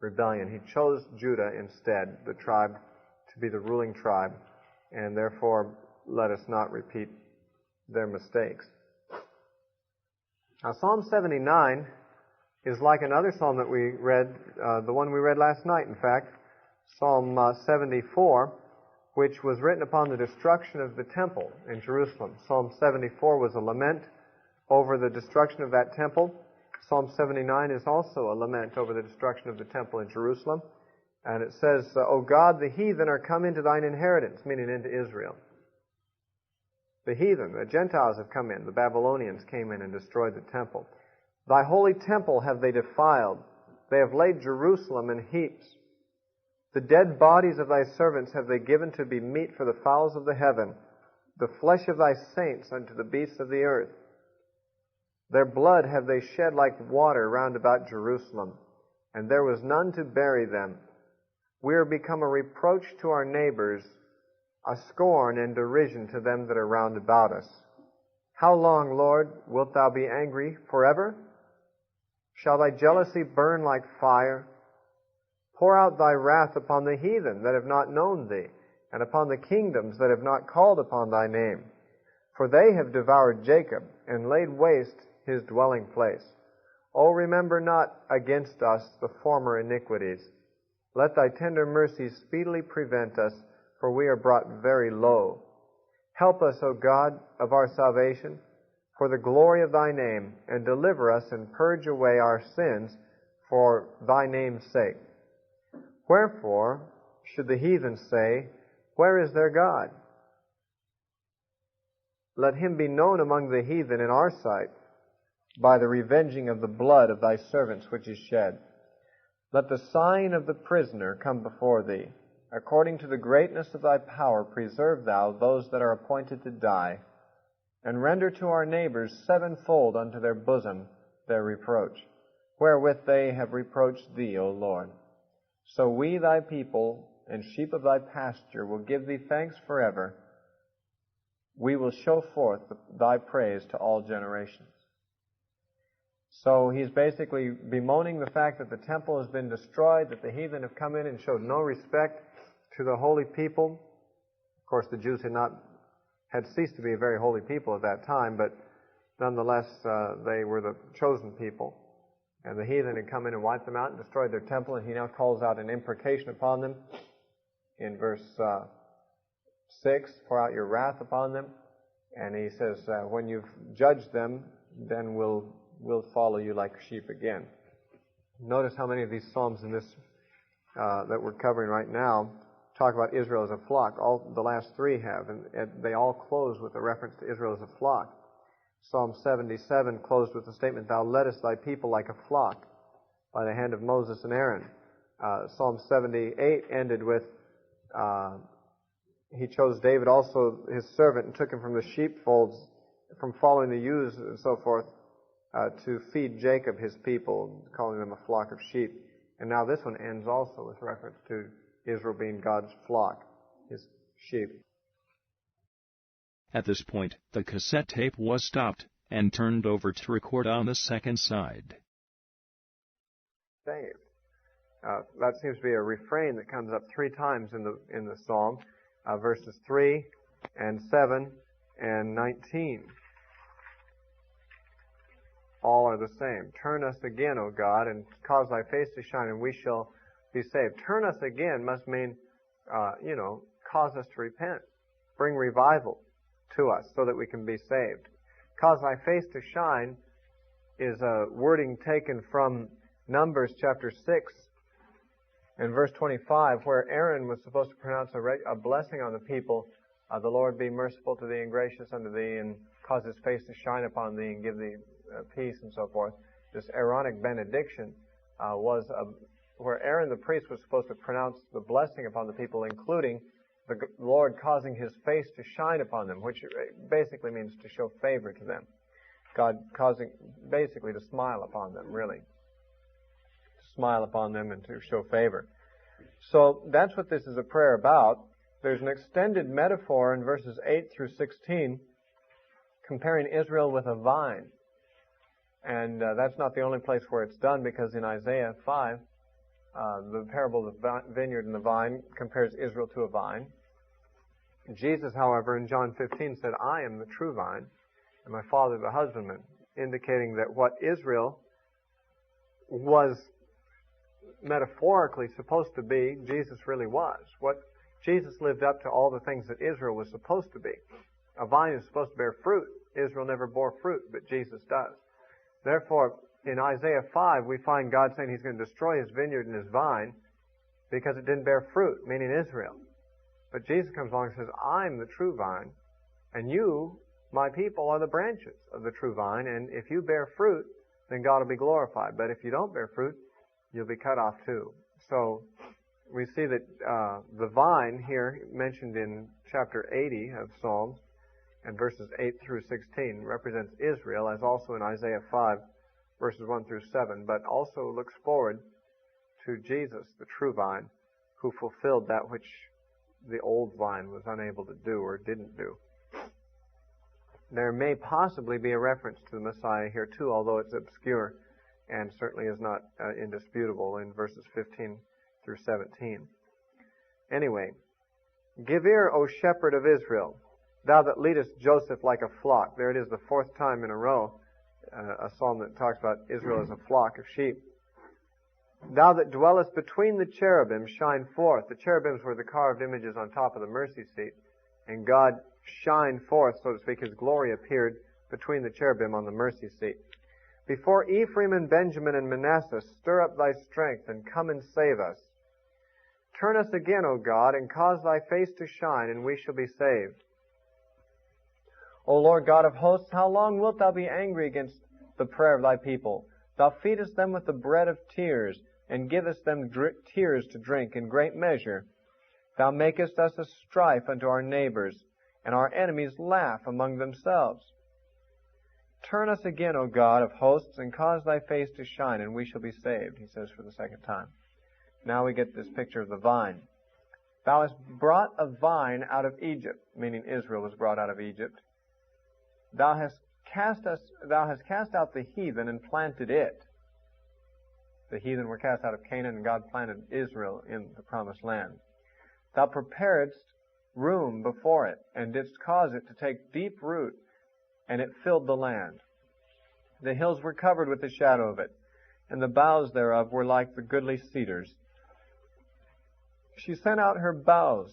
rebellion. He chose Judah instead, the tribe, to be the ruling tribe, and therefore let us not repeat their mistakes. Now, Psalm 79 is like another psalm that we read, the one we read last night, in fact, Psalm 74, which was written upon the destruction of the temple in Jerusalem. Psalm 74 was a lament over the destruction of that temple. Psalm 79 is also a lament over the destruction of the temple in Jerusalem. And it says, O God, the heathen are come into Thine inheritance, meaning into Israel. The heathen, the Gentiles have come in. The Babylonians came in and destroyed the temple. Thy holy temple have they defiled. They have laid Jerusalem in heaps. The dead bodies of Thy servants have they given to be meat for the fowls of the heaven, the flesh of Thy saints unto the beasts of the earth. Their blood have they shed like water round about Jerusalem, and there was none to bury them. We are become a reproach to our neighbors, a scorn and derision to them that are round about us. How long, Lord, wilt Thou be angry? Forever? Shall Thy jealousy burn like fire? Pour out Thy wrath upon the heathen that have not known Thee, and upon the kingdoms that have not called upon Thy name. For they have devoured Jacob, and laid waste his dwelling place. O remember not against us the former iniquities. Let Thy tender mercies speedily prevent us, for we are brought very low. Help us, O God, of our salvation, for the glory of Thy name, and deliver us and purge away our sins for Thy name's sake. Wherefore should the heathen say, Where is their God? Let Him be known among the heathen in our sight, by the revenging of the blood of Thy servants which is shed. Let the sign of the prisoner come before Thee. According to the greatness of Thy power, preserve Thou those that are appointed to die. and render to our neighbors sevenfold unto their bosom their reproach, wherewith they have reproached Thee, O Lord. So we, Thy people, and sheep of Thy pasture, will give Thee thanks forever. We will show forth Thy praise to all generations. So he's basically bemoaning the fact that the temple has been destroyed, that the heathen have come in and showed no respect to the holy people. Of course, the Jews had ceased to be a very holy people at that time, but nonetheless, they were the chosen people. And the heathen had come in and wiped them out and destroyed their temple, and he now calls out an imprecation upon them in verse 6, pour out your wrath upon them. And he says, when you've judged them, then we'll follow you like sheep again. Notice how many of these psalms in this that we're covering right now talk about Israel as a flock. All the last three have, and they all close with a reference to Israel as a flock. Psalm 77 closed with the statement, Thou leddest Thy people like a flock by the hand of Moses and Aaron. Psalm 78 ended with, He chose David also His servant and took him from the sheepfolds, from following the ewes and so forth, to feed Jacob His people, calling them a flock of sheep. And now this one ends also with reference to Israel being God's flock, His sheep. At this point, the cassette tape was stopped and turned over to record on the second side. Saved. That seems to be a refrain that comes up 3 times in the psalm, verses 3 and 7 and 19. All are the same. Turn us again, O God, and cause Thy face to shine, and we shall be saved. Turn us again must mean, cause us to repent. Bring revival to us so that we can be saved. Cause Thy face to shine is a wording taken from Numbers chapter 6 and verse 25, where Aaron was supposed to pronounce a blessing on the people. The Lord be merciful to thee and gracious unto thee, and cause His face to shine upon thee, and give thee peace, and so forth. This Aaronic benediction was where Aaron the priest was supposed to pronounce the blessing upon the people, including the Lord causing His face to shine upon them, which basically means to show favor to them. God causing basically to smile upon them, really. To smile upon them and to show favor. So that's what this is a prayer about. There's an extended metaphor in verses 8 through 16 comparing Israel with a vine. And that's not the only place where it's done, because in Isaiah 5, the parable of the vineyard and the vine compares Israel to a vine. Jesus, however, in John 15 said, I am the true vine, and my Father the husbandman, indicating that what Israel was metaphorically supposed to be, Jesus really was. What Jesus lived up to all the things that Israel was supposed to be. A vine is supposed to bear fruit. Israel never bore fruit, but Jesus does. Therefore, in Isaiah 5, we find God saying He's going to destroy His vineyard and His vine because it didn't bear fruit, meaning Israel. But Jesus comes along and says, I'm the true vine, and you, my people, are the branches of the true vine, and if you bear fruit, then God will be glorified. But if you don't bear fruit, you'll be cut off too. So we see that the vine here, mentioned in chapter 80 of Psalms, and verses 8 through 16, represents Israel, as also in Isaiah 5, verses 1 through 7, but also looks forward to Jesus, the true vine, who fulfilled that which the old vine was unable to do or didn't do. There may possibly be a reference to the Messiah here too, although it's obscure and certainly is not indisputable in verses 15 through 17. Anyway, give ear, O shepherd of Israel, thou that leadest Joseph like a flock. There it is, the 4th time in a row, a psalm that talks about Israel as a flock of sheep. Thou that dwellest between the cherubim, shine forth. The cherubims were the carved images on top of the mercy seat, and God shined forth, so to speak. His glory appeared between the cherubim on the mercy seat. Before Ephraim and Benjamin and Manasseh, stir up thy strength and come and save us. Turn us again, O God, and cause thy face to shine, and we shall be saved. O Lord God of hosts, how long wilt thou be angry against the prayer of thy people? Thou feedest them with the bread of tears, and givest them tears to drink in great measure. Thou makest us a strife unto our neighbors, and our enemies laugh among themselves. Turn us again, O God of hosts, and cause thy face to shine, and we shall be saved, he says for the second time. Now we get this picture of the vine. Thou hast brought a vine out of Egypt, meaning Israel was brought out of Egypt. Thou hast cast out the heathen and planted it. The heathen were cast out of Canaan, and God planted Israel in the promised land. Thou preparedst room before it, and didst cause it to take deep root, and it filled the land. The hills were covered with the shadow of it, and the boughs thereof were like the goodly cedars. She sent out her boughs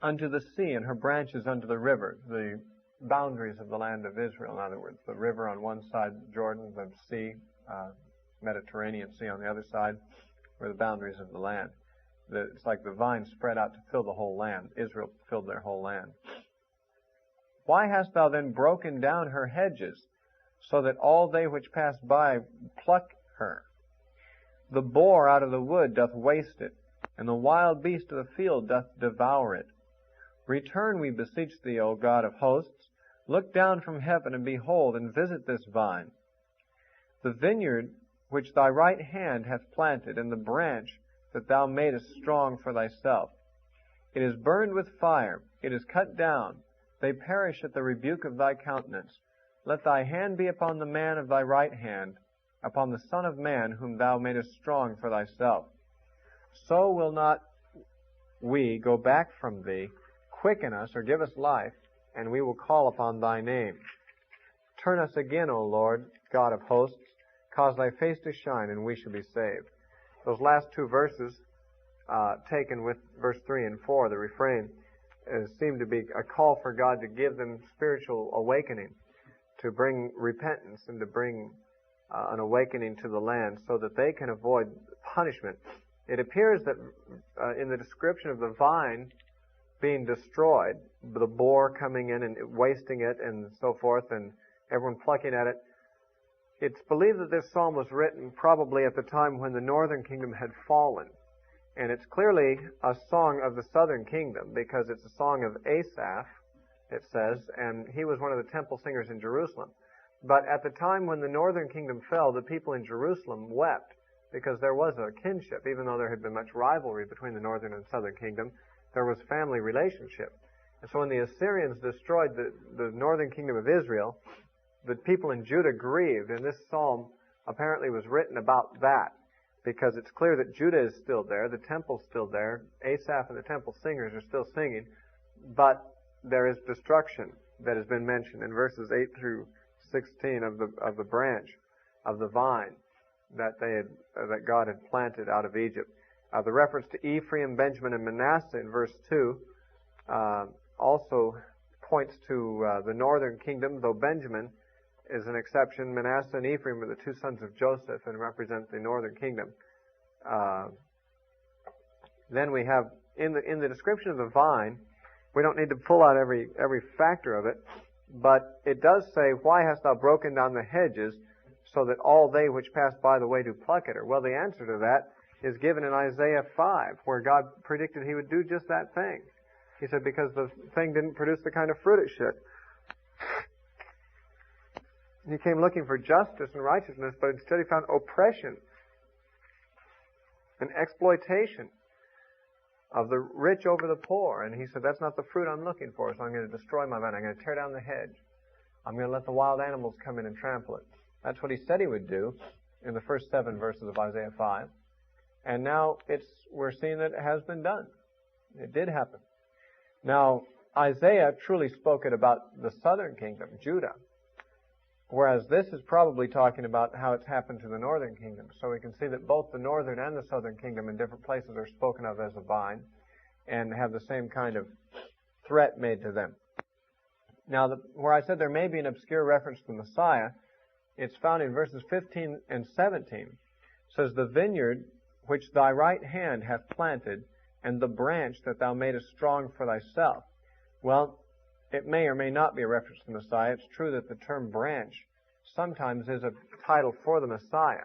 unto the sea, and her branches unto the river, the boundaries of the land of Israel. In other words, the river on one side, Jordan, the sea, Mediterranean Sea on the other side, were the boundaries of the land. It's like the vine spread out to fill the whole land. Israel filled their whole land. Why hast thou then broken down her hedges, so that all they which pass by pluck her? The boar out of the wood doth waste it, and the wild beast of the field doth devour it. Return, we beseech thee, O God of hosts. Look down from heaven, and behold, and visit this vine. The vineyard which thy right hand hath planted, and the branch that thou madest strong for thyself. It is burned with fire, it is cut down, they perish at the rebuke of thy countenance. Let thy hand be upon the man of thy right hand, upon the Son of Man, whom thou madest strong for thyself. So will not we go back from thee. Quicken us, or give us life, and we will call upon thy name. Turn us again, O Lord, God of hosts. Cause thy face to shine, and we shall be saved. Those last two verses, taken with verse 3 and 4, the refrain, seem to be a call for God to give them spiritual awakening, to bring repentance and to bring an awakening to the land so that they can avoid punishment. It appears that in the description of the vine being destroyed, the boar coming in and wasting it and so forth, and everyone plucking at it, it's believed that this psalm was written probably at the time when the northern kingdom had fallen. And it's clearly a song of the southern kingdom because it's a song of Asaph, it says, and he was one of the temple singers in Jerusalem. But at the time when the northern kingdom fell, the people in Jerusalem wept because there was a kinship. Even though there had been much rivalry between the northern and southern kingdom, there was family relationship. And so when the Assyrians destroyed the northern kingdom of Israel, the people in Judah grieved, and this psalm apparently was written about that, because it's clear that Judah is still there, the temple's still there, Asaph and the temple singers are still singing, but there is destruction that has been mentioned in verses 8 through 16 of the branch of the vine that God had planted out of Egypt. The reference to Ephraim, Benjamin, and Manasseh in verse 2 also points to the northern kingdom, though Benjamin is an exception. Manasseh and Ephraim are the two sons of Joseph and represent the northern kingdom. Then we have, in the description of the vine, we don't need to pull out every factor of it, but it does say, why hast thou broken down the hedges, so that all they which pass by the way do pluck at her? Well, the answer to that is given in Isaiah 5, where God predicted he would do just that thing. He said, because the thing didn't produce the kind of fruit it should. He came looking for justice and righteousness, but instead he found oppression and exploitation of the rich over the poor. And he said, that's not the fruit I'm looking for, so I'm going to destroy my vine. I'm going to tear down the hedge. I'm going to let the wild animals come in and trample it. That's what he said he would do in the first 7 verses of Isaiah 5. And now we're seeing that it has been done. It did happen. Now, Isaiah truly spoke it about the southern kingdom, Judah. Whereas this is probably talking about how it's happened to the northern kingdom. So we can see that both the northern and the southern kingdom in different places are spoken of as a vine and have the same kind of threat made to them. Now, where I said there may be an obscure reference to the Messiah, it's found in verses 15 and 17. It says, the vineyard which thy right hand hath planted, and the branch that thou madest strong for thyself. Well, it may or may not be a reference to the Messiah. It's true that the term branch sometimes is a title for the Messiah.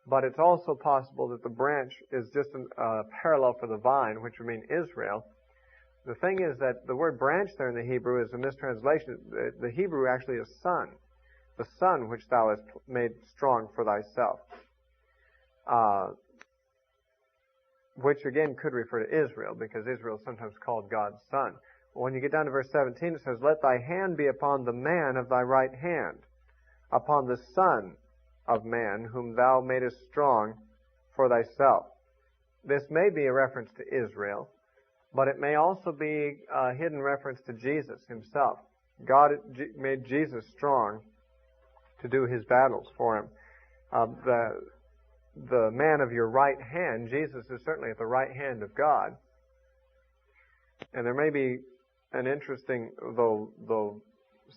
But it's also possible that the branch is just a parallel for the vine, which would mean Israel. The thing is that the word branch there in the Hebrew is a mistranslation. The Hebrew actually is son. The son which thou hast made strong for thyself. Which again could refer to Israel, because Israel is sometimes called God's son. When you get down to verse 17, it says, let thy hand be upon the man of thy right hand, upon the son of man, whom thou madest strong for thyself. This may be a reference to Israel, but it may also be a hidden reference to Jesus himself. God made Jesus strong to do his battles for him. The man of your right hand, Jesus is certainly at the right hand of God. And there may be an interesting, though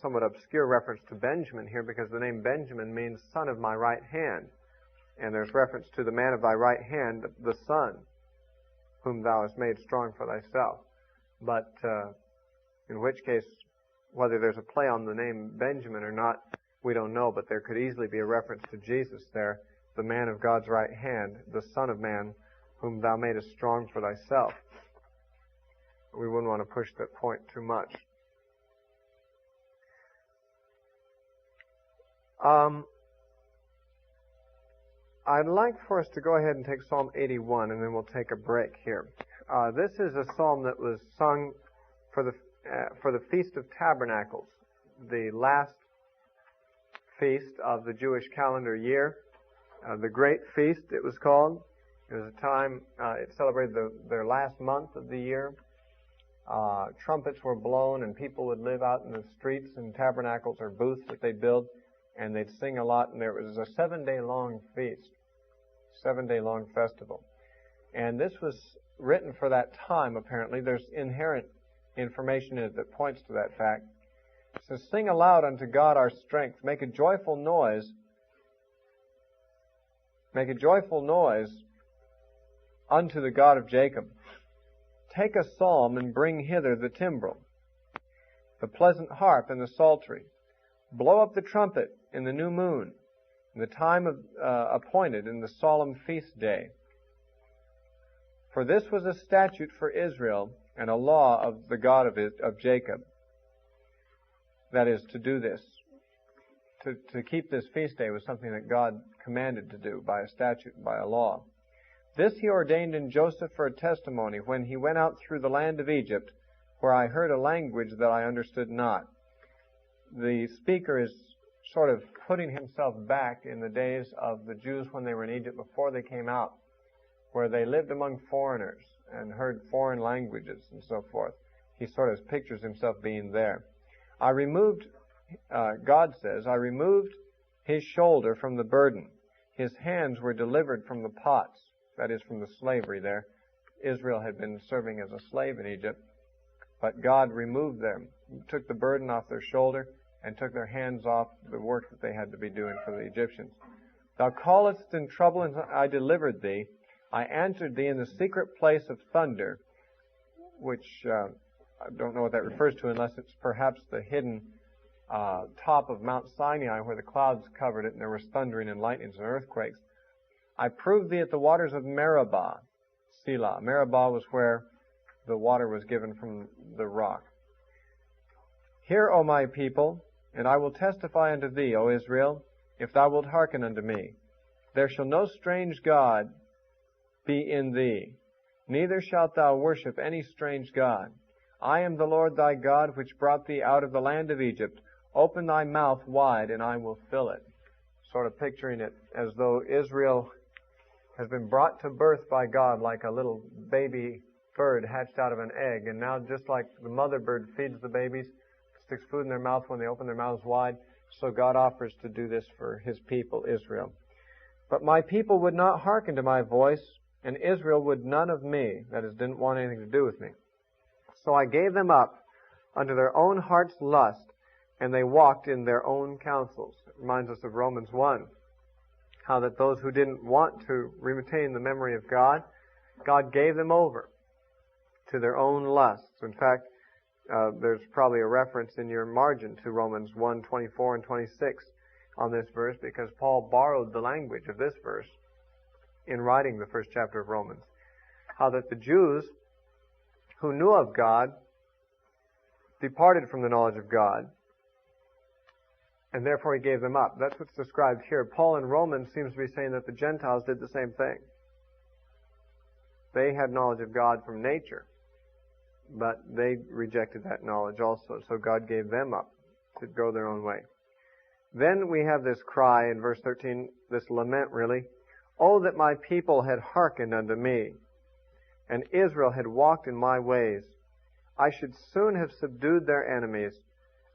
somewhat obscure reference to Benjamin here, because the name Benjamin means son of my right hand. And there's reference to the man of thy right hand, the son, whom thou hast made strong for thyself. But in which case, whether there's a play on the name Benjamin or not, we don't know, but there could easily be a reference to Jesus there, the man of God's right hand, the Son of Man, whom thou madest strong for thyself. We wouldn't want to push that point too much. I'd like for us to go ahead and take Psalm 81, and then we'll take a break here. This is a psalm that was sung for the Feast of Tabernacles, the last feast of the Jewish calendar year. The Great Feast, it was called. It was a time, it celebrated their last month of the year. Trumpets were blown, and people would live out in the streets in tabernacles or booths that they'd build, and they'd sing a lot, and there was a 7-day long feast, 7-day long festival. And this was written for that time, apparently. There's inherent information in it that points to that fact. It says, sing aloud unto God our strength, make a joyful noise unto the God of Jacob. Take a psalm and bring hither the timbrel, the pleasant harp and the psaltery. Blow up the trumpet in the new moon, in the time appointed in the solemn feast day. For this was a statute for Israel and a law of the God of Jacob. That is, to do this. To keep this feast day was something that God commanded to do by a statute and by a law. This he ordained in Joseph for a testimony when he went out through the land of Egypt, where I heard a language that I understood not. The speaker is sort of putting himself back in the days of the Jews when they were in Egypt before they came out, where they lived among foreigners and heard foreign languages and so forth. He sort of pictures himself being there. God says, I removed his shoulder from the burden. His hands were delivered from the pots, that is, from the slavery there. Israel had been serving as a slave in Egypt, but God removed them, took the burden off their shoulder, and took their hands off the work that they had to be doing for the Egyptians. Thou calledst in trouble, and I delivered thee. I answered thee in the secret place of thunder, which I don't know what that refers to, unless it's perhaps the hidden top of Mount Sinai where the clouds covered it and there was thundering and lightnings and earthquakes. I proved thee at the waters of Meribah, Selah. Meribah was where the water was given from the rock. Hear, O my people, and I will testify unto thee, O Israel, if thou wilt hearken unto me. There shall no strange God be in thee, neither shalt thou worship any strange God. I am the Lord thy God, which brought thee out of the land of Egypt. Open thy mouth wide, and I will fill it. Sort of picturing it as though Israel has been brought to birth by God like a little baby bird hatched out of an egg. And now, just like the mother bird feeds the babies, sticks food in their mouth when they open their mouths wide, so God offers to do this for his people, Israel. But my people would not hearken to my voice, and Israel would none of me. That is, didn't want anything to do with me. So I gave them up unto their own heart's lust, and they walked in their own counsels. It reminds us of Romans 1, how that those who didn't want to retain the memory of God, God gave them over to their own lusts. In fact, there's probably a reference in your margin to Romans 1, 24 and 26 on this verse, because Paul borrowed the language of this verse in writing the first chapter of Romans. How that the Jews who knew of God departed from the knowledge of God, and therefore he gave them up. That's what's described here. Paul in Romans seems to be saying that the Gentiles did the same thing. They had knowledge of God from nature, but they rejected that knowledge also, so God gave them up to go their own way. Then we have this cry in verse 13, this lament really. Oh, that my people had hearkened unto me, and Israel had walked in my ways. I should soon have subdued their enemies,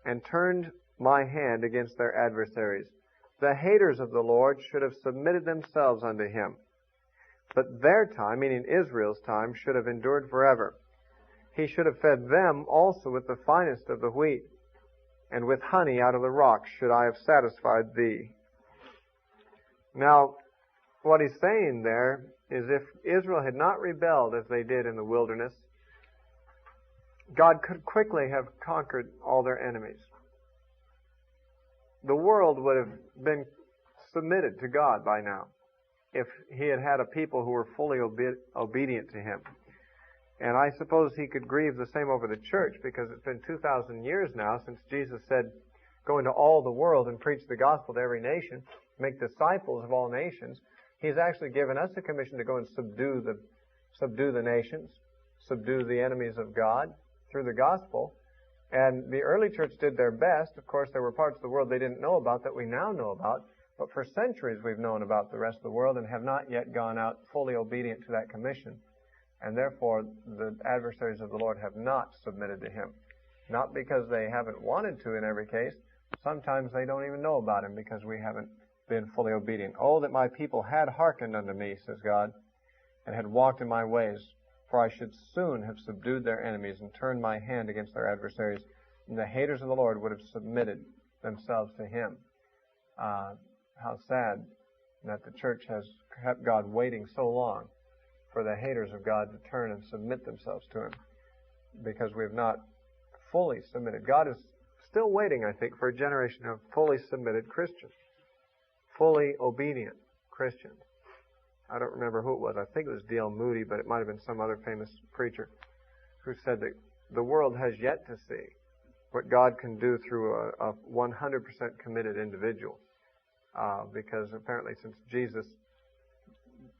and turned my hand against their adversaries. The haters of the Lord should have submitted themselves unto him. But their time, meaning Israel's time, should have endured forever. He should have fed them also with the finest of the wheat, and with honey out of the rock should I have satisfied thee. Now, what he's saying there is if Israel had not rebelled as they did in the wilderness, God could quickly have conquered all their enemies. The world would have been submitted to God by now if he had had a people who were fully obedient to him. And I suppose he could grieve the same over the church, because it's been 2,000 years now since Jesus said, go into all the world and preach the gospel to every nation, make disciples of all nations. He's actually given us a commission to go and subdue the nations, subdue the enemies of God through the gospel. And the early church did their best. Of course, there were parts of the world they didn't know about that we now know about. But for centuries we've known about the rest of the world and have not yet gone out fully obedient to that commission. And therefore, the adversaries of the Lord have not submitted to him. Not because they haven't wanted to in every case. Sometimes they don't even know about him because we haven't been fully obedient. Oh, that my people had hearkened unto me, says God, and had walked in my ways, for I should soon have subdued their enemies and turned my hand against their adversaries. And the haters of the Lord would have submitted themselves to him. How sad that the church has kept God waiting so long for the haters of God to turn and submit themselves to him, because we have not fully submitted. God is still waiting, I think, for a generation of fully submitted Christians, fully obedient Christians. I don't remember who it was. I think it was D.L. Moody, but it might have been some other famous preacher who said that the world has yet to see what God can do through a 100% committed individual. Because apparently since Jesus,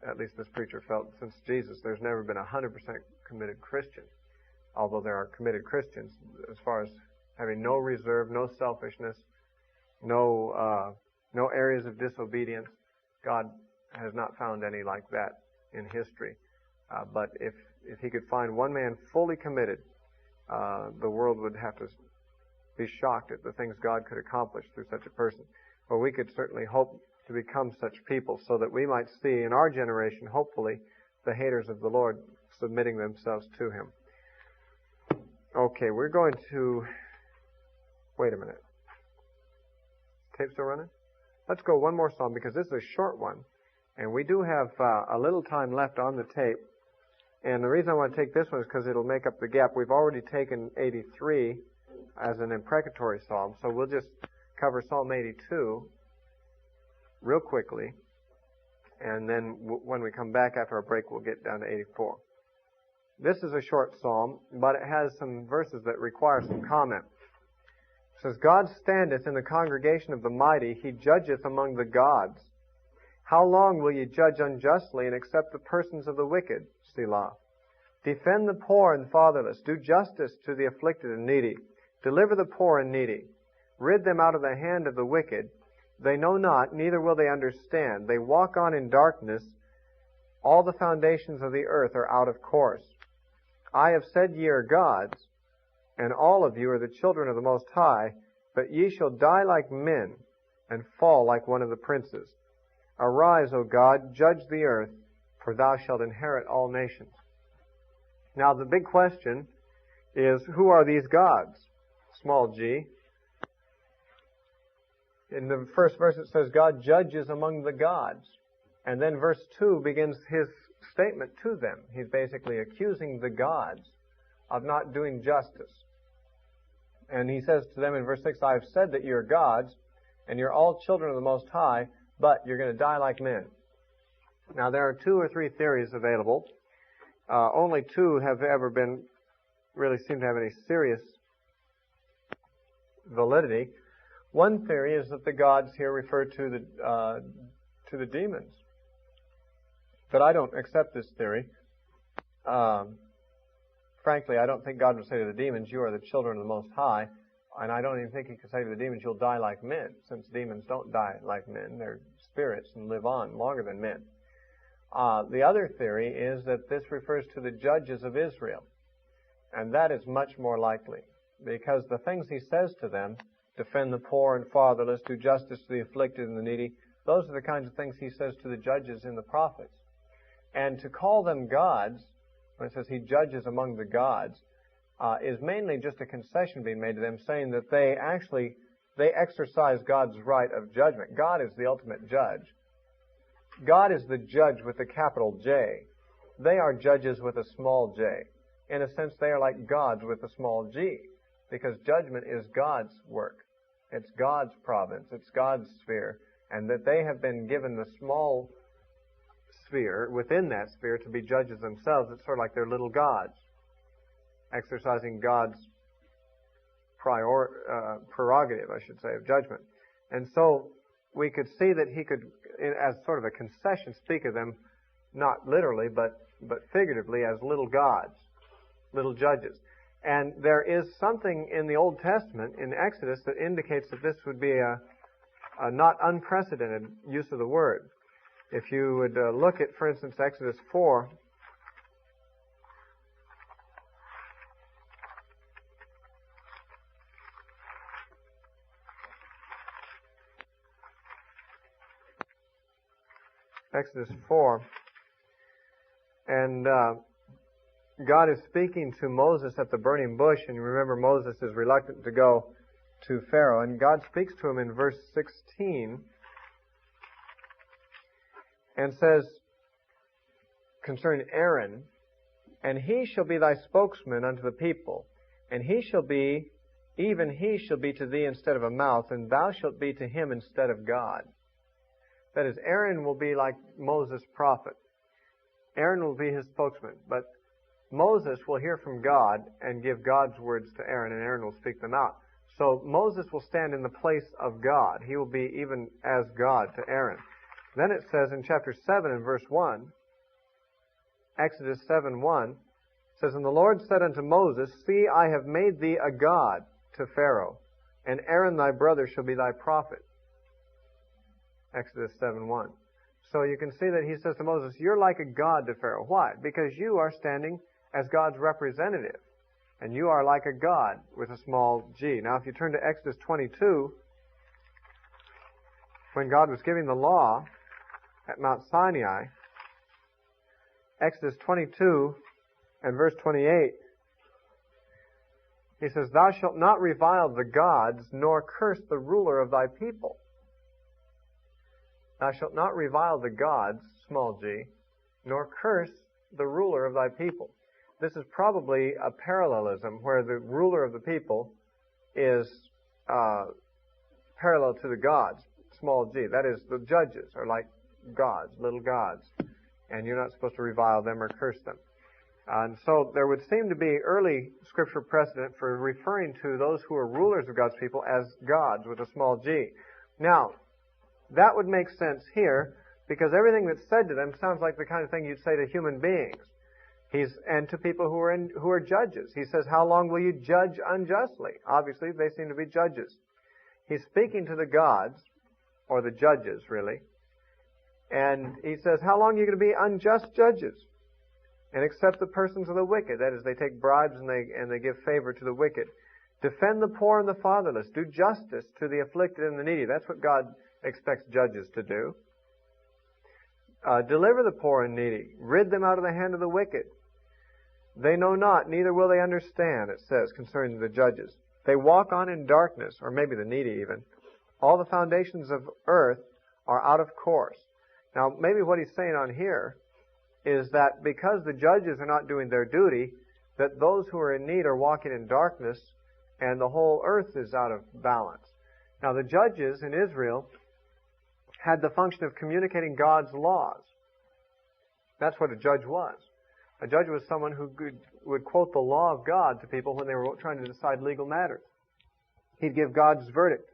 at least this preacher felt, since Jesus, there's never been a 100% committed Christian. Although there are committed Christians, as far as having no reserve, no selfishness, no areas of disobedience. God has not found any like that in history. But if he could find one man fully committed, the world would have to be shocked at the things God could accomplish through such a person. Well, we could certainly hope to become such people so that we might see in our generation, hopefully, the haters of the Lord submitting themselves to him. Okay, we're going to... Wait a minute. Tape still running? Let's go one more song, because this is a short one. And we do have a little time left on the tape. And the reason I want to take this one is because it'll make up the gap. We've already taken 83 as an imprecatory psalm, so we'll just cover Psalm 82 real quickly. And then when we come back after our break, we'll get down to 84. This is a short psalm, but it has some verses that require some comment. It says, God standeth in the congregation of the mighty, he judgeth among the gods. How long will ye judge unjustly and accept the persons of the wicked? Selah. Defend the poor and fatherless. Do justice to the afflicted and needy. Deliver the poor and needy. Rid them out of the hand of the wicked. They know not, neither will they understand. They walk on in darkness. All the foundations of the earth are out of course. I have said ye are gods, and all of you are the children of the Most High, but ye shall die like men, and fall like one of the princes. Arise, O God, judge the earth, for thou shalt inherit all nations. Now the big question is, who are these gods? Small g. In the first verse it says, God judges among the gods. And then verse 2 begins his statement to them. He's basically accusing the gods of not doing justice. And he says to them in verse 6, I have said that you're gods, and you're all children of the Most High, but you're going to die like men. Now there are 2 or 3 theories available. Only 2 have ever been, really seem to have any serious validity. One theory is that the gods here refer to the demons. But I don't accept this theory. Frankly, I don't think God would say to the demons, "You are the children of the Most High." And I don't even think He could say to the demons, "You'll die like men," since demons don't die like men. They're spirits and live on longer than men. The other theory is that this refers to the judges of Israel. And that is much more likely, because the things He says to them, defend the poor and fatherless, do justice to the afflicted and the needy, those are the kinds of things He says to the judges in the prophets. And to call them gods, when it says He judges among the gods, is mainly just a concession being made to them, saying that they exercise God's right of judgment. God is the ultimate judge. God is the judge with a capital J. They are judges with a small j. In a sense, they are like gods with a small g, because judgment is God's work. It's God's province. It's God's sphere. And that they have been given the small sphere, within that sphere, to be judges themselves. It's sort of like they're little gods, exercising God's prerogative, I should say, of judgment. And so we could see that He could, as sort of a concession, speak of them, not literally, but figuratively, as little gods, little judges. And there is something in the Old Testament, in Exodus, that indicates that this would be a not unprecedented use of the word. If you would look at, for instance, Exodus 4, and God is speaking to Moses at the burning bush, and you remember Moses is reluctant to go to Pharaoh, and God speaks to him in verse 16 and says concerning Aaron, "And he shall be thy spokesman unto the people, and he shall be to thee instead of a mouth, and thou shalt be to him instead of God." That is, Aaron will be like Moses' prophet. Aaron will be his spokesman, but Moses will hear from God and give God's words to Aaron, and Aaron will speak them out. So Moses will stand in the place of God. He will be even as God to Aaron. Then it says in chapter 7 and verse 1, Exodus 7:1, says, "And the Lord said unto Moses, See, I have made thee a god to Pharaoh, and Aaron thy brother shall be thy prophet." Exodus 7:1. So you can see that He says to Moses, you're like a god to Pharaoh. Why? Because you are standing as God's representative. And you are like a god with a small g. Now if you turn to Exodus 22, when God was giving the law at Mount Sinai, Exodus 22 and verse 28, He says, "Thou shalt not revile the gods, nor curse the ruler of thy people." Thou shalt not revile the gods, small g, nor curse the ruler of thy people. This is probably a parallelism where the ruler of the people is parallel to the gods, small g. That is, the judges are like gods, little gods, and you're not supposed to revile them or curse them. And so there would seem to be early scripture precedent for referring to those who are rulers of God's people as gods with a small g. Now, that would make sense here, because everything that's said to them sounds like the kind of thing you'd say to human beings. And to people who are judges. He says, "How long will you judge unjustly?" Obviously, they seem to be judges. He's speaking to the gods, or the judges, really. And He says, "How long are you going to be unjust judges and accept the persons of the wicked?" That is, they take bribes and they give favor to the wicked. "Defend the poor and the fatherless. Do justice to the afflicted and the needy." That's what God expects judges to do. "Deliver the poor and needy. Rid them out of the hand of the wicked. They know not, neither will they understand," it says concerning the judges. "They walk on in darkness," or maybe the needy even. "All the foundations of earth are out of course." Now, maybe what He's saying on here is that because the judges are not doing their duty, that those who are in need are walking in darkness, and the whole earth is out of balance. Now, the judges in Israel had the function of communicating God's laws. That's what a judge was. A judge was someone who would quote the law of God to people when they were trying to decide legal matters. He'd give God's verdict.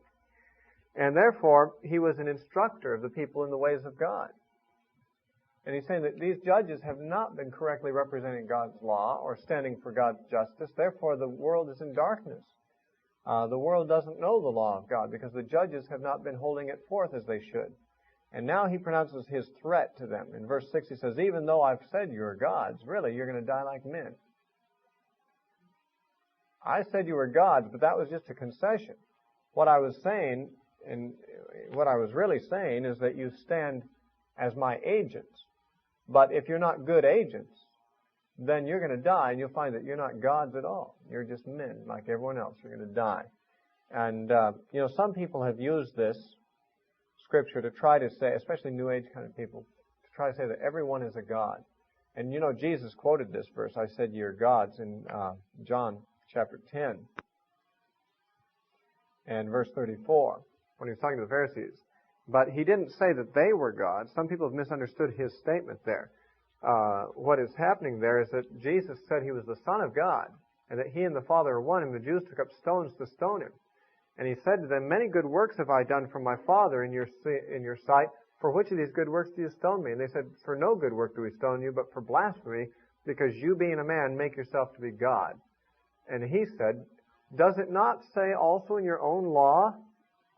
And therefore, he was an instructor of the people in the ways of God. And he's saying that these judges have not been correctly representing God's law or standing for God's justice. Therefore, the world is in darkness. The world doesn't know the law of God because the judges have not been holding it forth as they should. And now he pronounces his threat to them. In verse 6 he says, even though I've said you're gods, really you're going to die like men. I said you were gods, but that was just a concession. What I was saying, and what I was really saying, is that you stand as my agents. But if you're not good agents, then you're going to die, and you'll find that you're not gods at all. You're just men, like everyone else. You're going to die. And, some people have used this scripture to try to say, especially New Age kind of people, to try to say that everyone is a god. And, Jesus quoted this verse, I said you're gods, in John chapter 10 and verse 34, when he was talking to the Pharisees. But he didn't say that they were gods. Some people have misunderstood his statement there. What is happening there is that Jesus said he was the Son of God, and that he and the Father are one, and the Jews took up stones to stone him. And he said to them, many good works have I done for my Father in your sight. For which of these good works do you stone me? And they said, for no good work do we stone you, but for blasphemy, because you being a man make yourself to be God. And he said, does it not say also in your own law,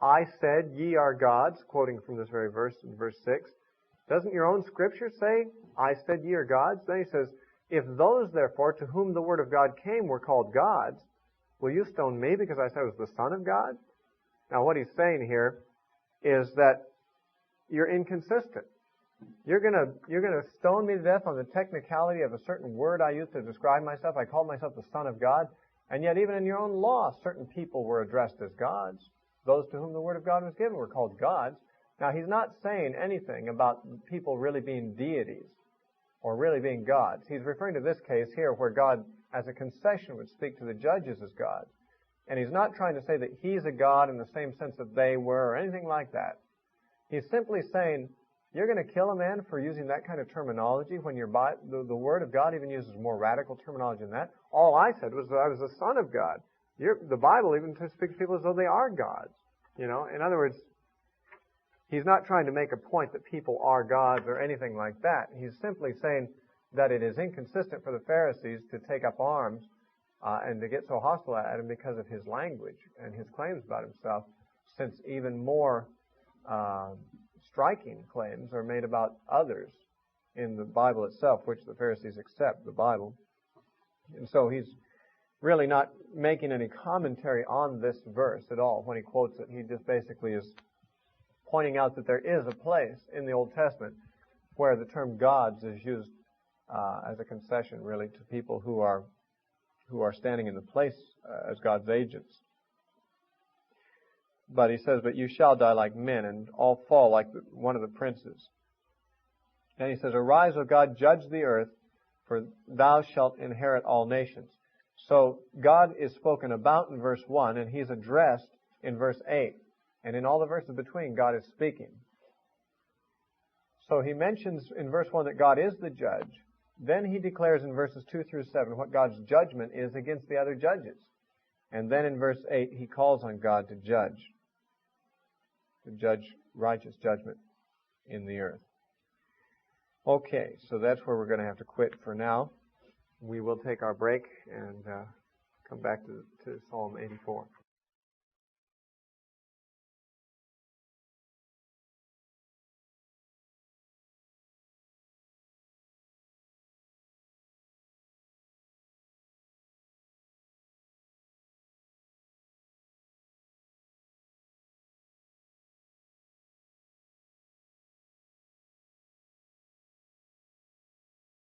I said ye are gods, quoting from this very verse in verse 6. Doesn't your own scripture say, I said ye are gods? Then he says, if those therefore to whom the word of God came were called gods, will you stone me because I said I was the Son of God? Now what he's saying here is that you're inconsistent. You're gonna stone me to death on the technicality of a certain word I used to describe myself. I called myself the Son of God. And yet even in your own law, certain people were addressed as gods. Those to whom the word of God was given were called gods. Now he's not saying anything about people really being deities or really being gods. He's referring to this case here where God, as a concession, would speak to the judges as gods. And he's not trying to say that he's a god in the same sense that they were or anything like that. He's simply saying, you're going to kill a man for using that kind of terminology when the Word of God even uses more radical terminology than that. All I said was that I was the Son of God. The Bible even speaks to people as though they are gods. In other words, he's not trying to make a point that people are gods or anything like that. He's simply saying that it is inconsistent for the Pharisees to take up arms and to get so hostile at him because of his language and his claims about himself, since even more striking claims are made about others in the Bible itself, which the Pharisees accept the Bible. And so he's really not making any commentary on this verse at all when he quotes it. He just basically is pointing out that there is a place in the Old Testament where the term gods is used as a concession, really, to people who are standing in the place as God's agents. But he says, but you shall die like men, and all fall like one of the princes. And he says, arise, O God, judge the earth, for thou shalt inherit all nations. So God is spoken about in verse 1, and he's addressed in verse 8. And in all the verses between, God is speaking. So he mentions in verse 1 that God is the judge. Then he declares in verses 2 through 7 what God's judgment is against the other judges. And then in verse 8, he calls on God to judge righteous judgment in the earth. Okay, so that's where we're going to have to quit for now. We will take our break and come back to Psalm 84.